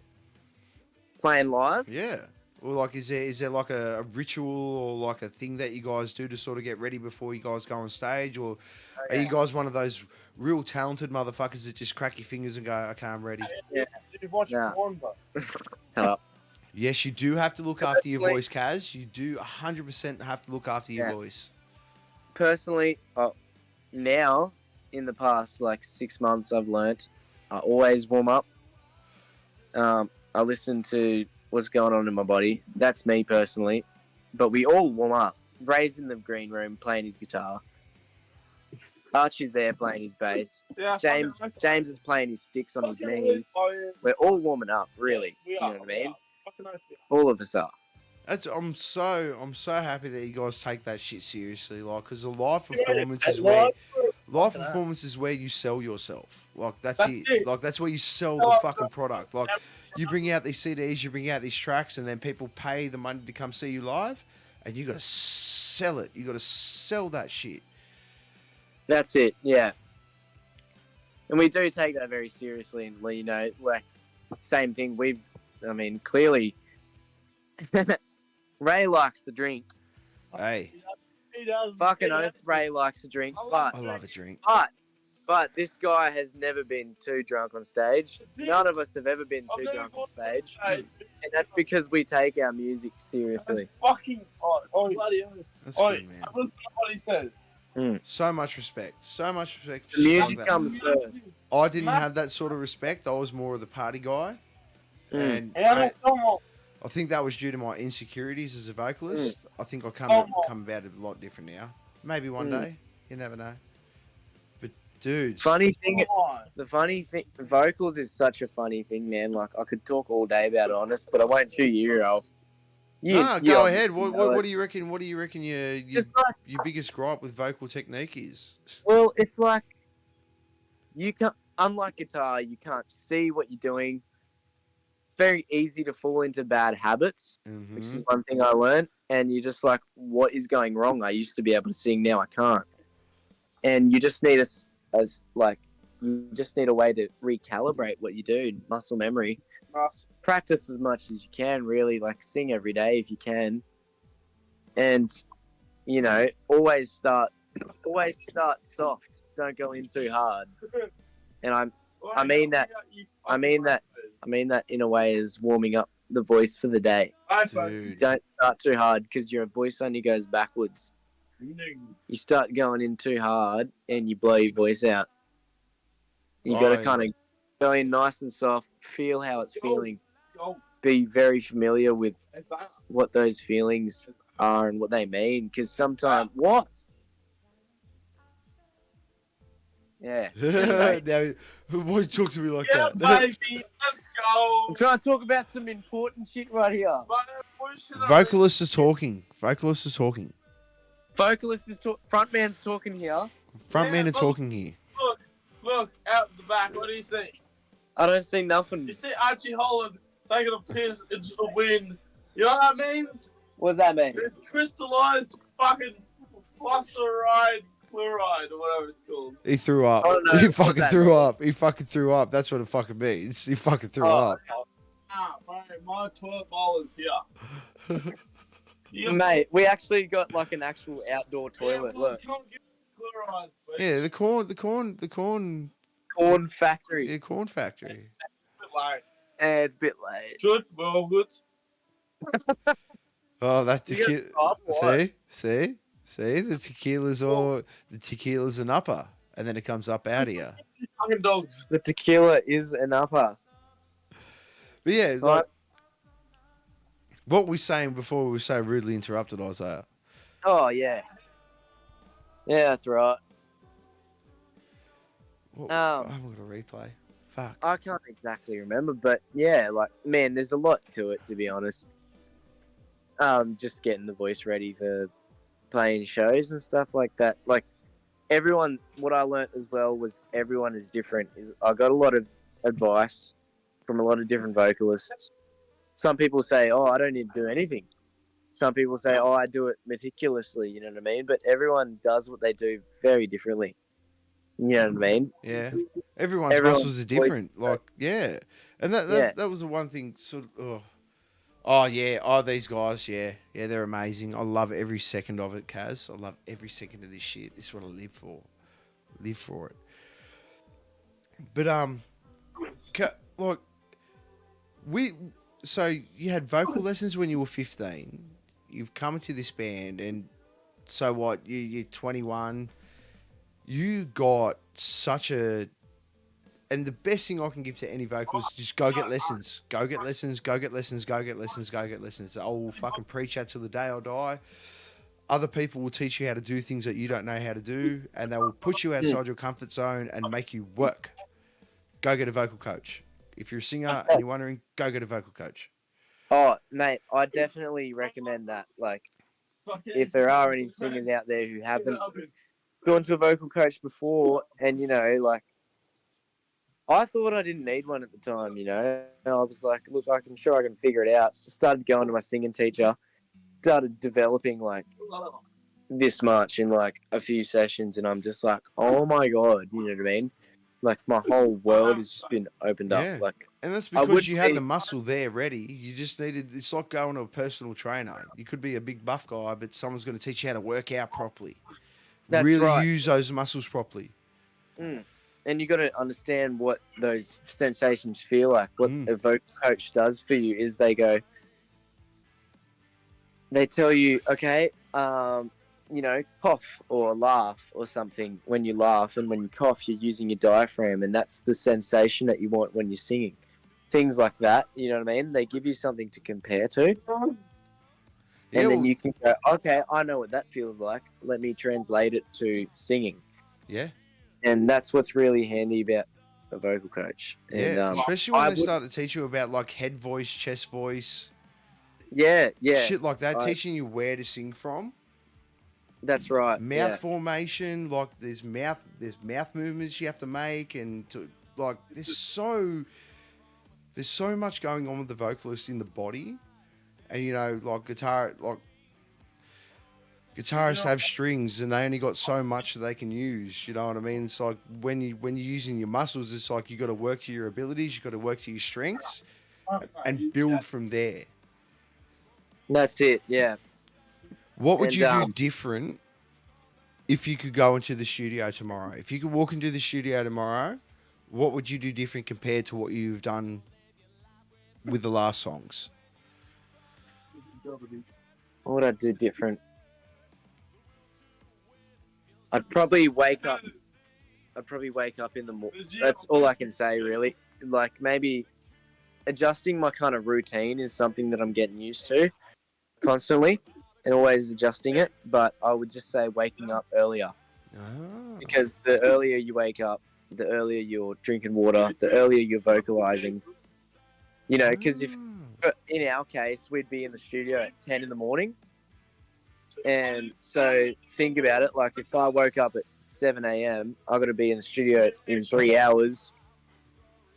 Playing live? Yeah. Or like, is there like a ritual or like a thing that you guys do to sort of get ready before you guys go on stage? Or are you guys one of those real talented motherfuckers that just crack your fingers and go, okay, I'm ready? Did you watch Nah. porn, bro? Shut up. Yes, you do have to look after your voice, Kaz. You do 100% have to look after your Yeah. voice. Personally, now in the past like 6 months, I've learnt I always warm up. I listen to what's going on in my body. That's me personally, but we all warm up. Ray's in the green room playing his guitar. Archie's there playing his bass. Yeah, James is playing his sticks on his knees. We're all warming up, really. You know what I mean? All of us are. I'm so happy that you guys take that shit seriously, like, because a live performance is where Live Fucking hell. performance is where you sell yourself. Like that's That's it. it. Like that's where you sell the fucking product. Like you bring out these CDs, you bring out these tracks, and then people pay the money to come see you live, and you got to sell it. You got to sell that shit. That's it. Yeah. And we do take that very seriously, and you know, like same thing. I mean, clearly, Ray likes to drink. Hey, He does. Fucking He oath, does. Ray likes to drink. I I love a drink. But this guy has never been too drunk on stage. That's it. None of us have ever been I've too never drunk on gone stage. stage. And that's because we take our music seriously. That's fucking. Bloody hell. That's Oi, good, man. listen to what he said. So much respect. So much respect for The shit music like that. comes first. I didn't have that sort of respect. I was more of the party guy, and Yeah, mate, that's normal. I think that was due to my insecurities as a vocalist. I think I come about it a lot different now. Maybe one day, you never know. But dude, Funny thing, Come on. the funny thing, vocals is such a funny thing, man. Like I could talk all day about it, honest, but I won't chew your ear off. go ahead. What know do you reckon? What do you reckon Just like, your biggest gripe with vocal technique is? well, it's like you can't. Unlike guitar, you can't see what you're doing. It's very easy to fall into bad habits, which is one thing I learned. And you're just like, what is going wrong? I used to be able to sing, now I can't. And you just need you just need a way to recalibrate what you do, muscle memory. Practice as much as you can, really. Like sing every day if you can, and you know, always start soft. Don't go in too hard. And I mean that in a way as warming up the voice for the day. Dude, Don't start too hard because your voice only goes backwards. You start going in too hard and you blow your voice out. You got to kind of go in nice and soft, feel how it's feeling. Be very familiar with what those feelings are and what they mean. Because sometimes, what? Yeah. now, why you talk to me like Yeah, that? baby, let's go. I'm trying to talk about some important shit right here. Vocalists are talking. Vocalists are talking. Vocalist is frontman's talking here. Frontman Yeah, are talking here. Look, out the back, what do you see? I don't see nothing. You see Archie Holland taking a piss into the wind. You know what that means? What does that mean? It's crystallized fucking fluoride, chloride, or whatever it's called. He threw up. Oh, no, He what's fucking that threw mean? up. He fucking threw up. That's what it fucking means. He fucking threw Oh, up. Bro, my toilet bowl is here. Mate, we actually got like an actual outdoor toilet. Yeah, Look, can't get chloride, but Yeah, the corn corn factory. yeah, corn factory. like, It's a bit late. good, well, good. Oh, that You got tequila. top, what? See, the tequila's an upper, and then it comes up out of you. Fucking dogs. The tequila is an upper. But yeah, Right. like, what we saying before we were so rudely interrupted, Isaiah? Oh yeah. Yeah, that's right. What, Um, I've got a replay. Fuck. I can't exactly remember, but yeah, like man, there's a lot to it to be honest. Just getting the voice ready for playing shows and stuff like that. Like everyone, what I learnt as well was everyone is different. I got a lot of advice from a lot of different vocalists. Some people say, "Oh, I don't need to do anything." Some people say, "Oh, I do it meticulously." You know what I mean? But everyone does what they do very differently. You know what I mean? Yeah, everyone's Everyone's muscles are different. Like, yeah, and that was the one thing. Sort of, these guys, yeah, they're amazing. I love every second of it, Kaz. I love every second of this shit. This is what I live for. Live for it. But like so you had vocal lessons when you were 15. You've come into this band, and so what? You're 21. You got such a, and the best thing I can give to any vocalist is just go get lessons. Go get lessons, go get lessons, go get lessons, go get lessons. I will fucking preach that till the day I die. Other people will teach you how to do things that you don't know how to do, and they will put you outside your comfort zone and make you work. Go get a vocal coach. If you're a singer and you're wondering, go get a vocal coach. Oh, mate, I definitely recommend that. Like, if there are any singers out there who haven't gone to a vocal coach before, and like I thought I didn't need one at the time. And I was like, look, I'm sure I can figure it out. Started going to my singing teacher, started developing like this much in like a few sessions, and I'm just like, oh my god, you know what I mean? Like my whole world has just been opened up. Yeah. Like, And that's I because would you had be- the muscle there ready. You just needed, it's like going to a personal trainer. You could be a big buff guy, but someone's going to teach you how to work out properly. That's really right. use those muscles properly. And you got to understand what those sensations feel like. What a vocal coach does for you is they tell you, okay, cough or laugh or something. When you laugh and when you cough, you're using your diaphragm, and that's the sensation that you want when you're singing. Things like that, you know what I mean? They give you something to compare to. Yeah, And then you can go, okay, I know what that feels like. Let me translate it to singing. Yeah. And that's what's really handy about a vocal coach. And, Yeah, especially when I they start to teach you about like head voice, chest voice, Yeah. shit like that, Right. teaching you where to sing from. That's right. Mouth formation, like there's mouth movements you have to make, and there's so much going on with the vocalist in the body, and guitarists have strings and they only got so much that they can use. You know what I mean? It's like when you're using your muscles, it's like you got to work to your abilities, you got to work to your strengths, and build from there. That's it. Yeah. What would And, you do different if you could go into the studio tomorrow? If you could walk into the studio tomorrow, what would you do different compared to what you've done with the last songs? What would I do different? I'd probably wake up. In the morning. That's all I can say, really. Like maybe adjusting my kind of routine is something that I'm getting used to constantly, and always adjusting it. But I would just say waking up earlier, because the earlier you wake up, the earlier you're drinking water, the earlier you're vocalizing. Because in our case, we'd be in the studio at 10 in the morning. And so think about it, like if I woke up at 7 a.m., I've got to be in the studio in 3 hours.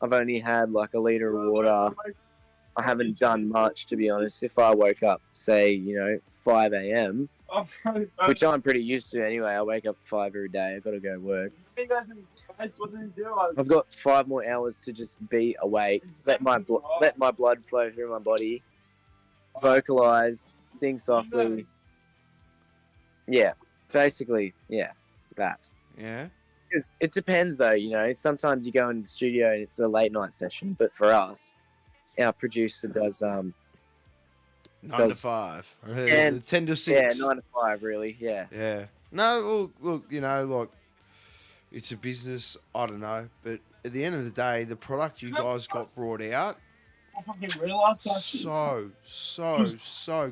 I've only had like a litre of water. I haven't done much, to be honest. If I woke up, say, 5 a.m., which I'm pretty used to anyway. I wake up at 5 every day. I've got to go work. I've got 5 more hours to just be awake, let my blood flow through my body, vocalize, sing softly. Yeah, basically, yeah, that. Yeah. It depends though, sometimes you go in the studio and it's a late night session, but for us, our producer does 9 to 5. And 10 to 6. Yeah, 9 to 5 really, yeah. Yeah. No, well, look, it's a business, I don't know, but at the end of the day, the product you guys got brought out, so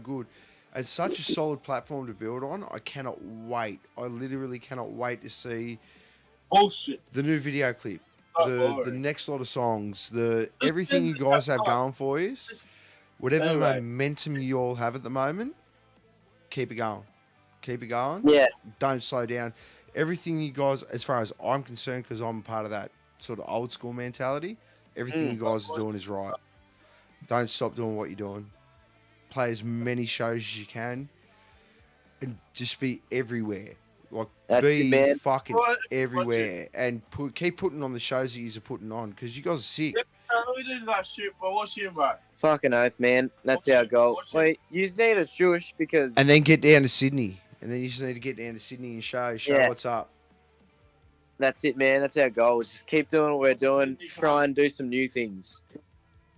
good. It's such a solid platform to build on. I cannot wait. I literally cannot wait to see the new video clip, the next lot of songs, everything you guys have going for you. Whatever momentum you all have at the moment, keep it going. Keep it going. Yeah. Don't slow down. Everything you guys, as far as I'm concerned, because I'm part of that sort of old school mentality, everything you guys are doing is right. Don't stop doing what you're doing. Play as many shows as you can, and just be everywhere. Like, be fucking everywhere, and keep putting on the shows that you're putting on, because you guys are sick. Fucking oath, man. That's our goal. Wait, you just need a shush because... And then get down to Sydney. And then you just need to get down to Sydney and show what's up. That's it, man. That's our goal. Is just keep doing what we're doing. Try and do some new things.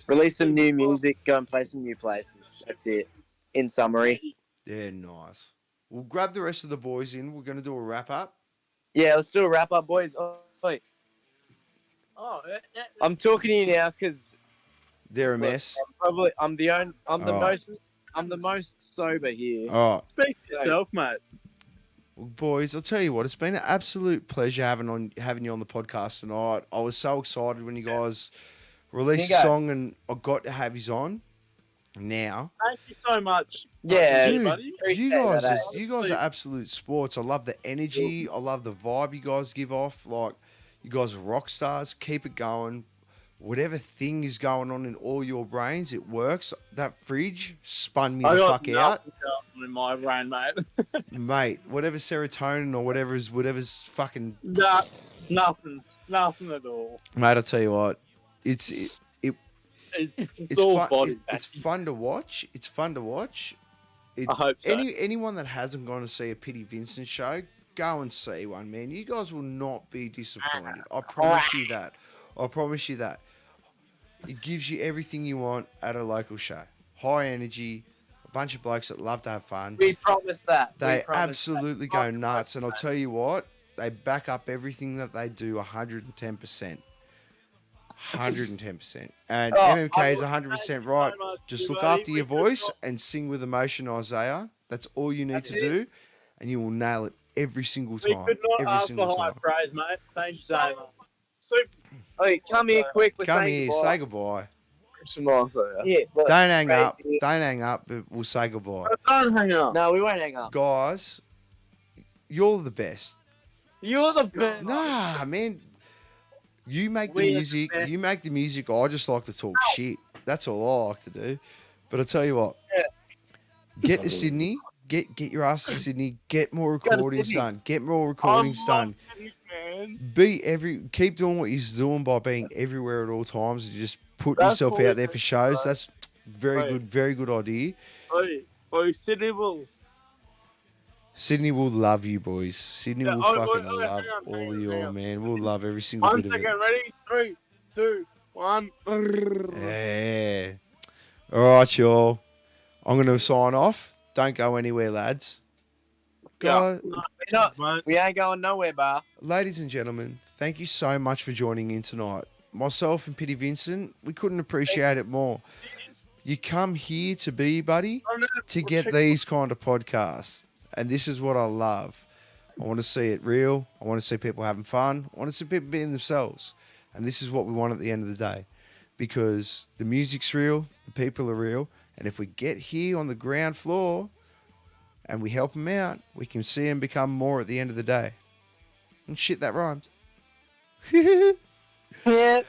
Release some new music. Go and play some new places. That's it. In summary. Yeah, nice. We'll grab the rest of the boys in. We're going to do a wrap-up. Yeah, let's do a wrap-up, boys. Oh, wait. I'm talking to you now because... They're a mess. I'm the most sober here. Oh. Speak for yourself, mate. Well, boys, I'll tell you what, it's been an absolute pleasure having you on the podcast tonight. I was so excited when you guys released the song and I got to have you on. Now, Thank you so much. Yeah, dude, buddy. you Appreciate guys, that, you guys are absolute sports. I love the energy. I love the vibe you guys give off. Like, you guys are rock stars. Keep it going. Whatever thing is going on in all your brains, it works. That fridge spun me I the got fuck out, nothing going in my brain, mate. mate. Whatever serotonin or whatever's fucking, Nah, nothing at all. mate. I tell you what, it's It's all body. it's fun to watch. It's fun to watch. I hope so. Anyone that hasn't gone to see a Pity Vincent show, go and see one, man. You guys will not be disappointed. I promise you that. I promise you that. It gives you everything you want at a local show. High energy, a bunch of blokes that love to have fun. We promise that. They absolutely go nuts, and I'll tell you what, they back up everything that they do 110%. 110%. And MMK is 100% right. Just look after your voice and sing with emotion, Isaiah. That's all you need to do, and you will nail it every single We time. could not Every ask for single higher time. praise, mate. Thank you so much. Super. Hey, come here quick. We're Come saying here, goodbye. say goodbye. Yeah, look, Don't hang up. crazy. Don't hang up, but we'll say goodbye. Don't hang up. No, we won't hang up. Guys, you're the best. You're the best. Nah, man. You make the We music. expect- You make the music. I just like to talk shit. That's all I like to do. But I tell you what, get to Sydney. Get your ass to Sydney. Get more recordings Sydney. done. Get more recordings done. Man. Keep doing what you're doing by being everywhere at all times and just putting That's yourself what out we there do, for shows. right? That's very good idea. Oi, Sydney will. Sydney will love you, boys. Sydney Yeah, will oi, fucking oi, oi, love hang on, all hang of on, you, hang all, on. man. We'll love every single 1 bit of it. second, ready? 3, 2, 1. Yeah. All right, y'all. I'm going to sign off. Don't go anywhere, lads. Guys, Mate. We ain't going nowhere, bar. ladies and gentlemen, thank you so much for joining in tonight. Myself and Pity Vincent, we couldn't appreciate it more. You come here to be, buddy, to get these kind of podcasts. And this is what I love. I want to see it real. I want to see people having fun. I want to see people being themselves. And this is what we want at the end of the day. Because the music's real, the people are real. And if we get here on the ground floor and we help them out, we can see them become more at the end of the day. And shit, that rhymed. Yeah.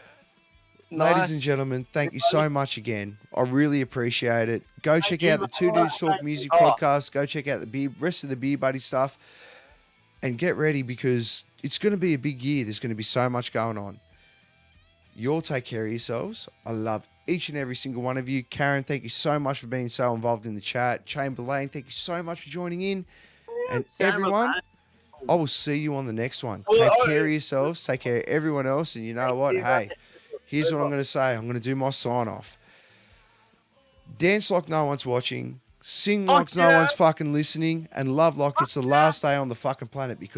Ladies and gentlemen, thank you so much again. I really appreciate it. Go check out the Two Dudes Talk Music podcast. Go check out the rest of the Beer Buddy stuff. And get ready because it's going to be a big year. There's going to be so much going on. You all take care of yourselves. I love each and every single one of you. Karen, thank you so much for being so involved in the chat. Chamberlain, thank you so much for joining in. And everyone, I will see you on the next one. Take care of yourselves. Take care of everyone else. And you know what? Hey, here's what I'm going to say. I'm going to do my sign off. Dance like no one's watching. Sing like no one's fucking listening. And love like it's the last day on the fucking planet because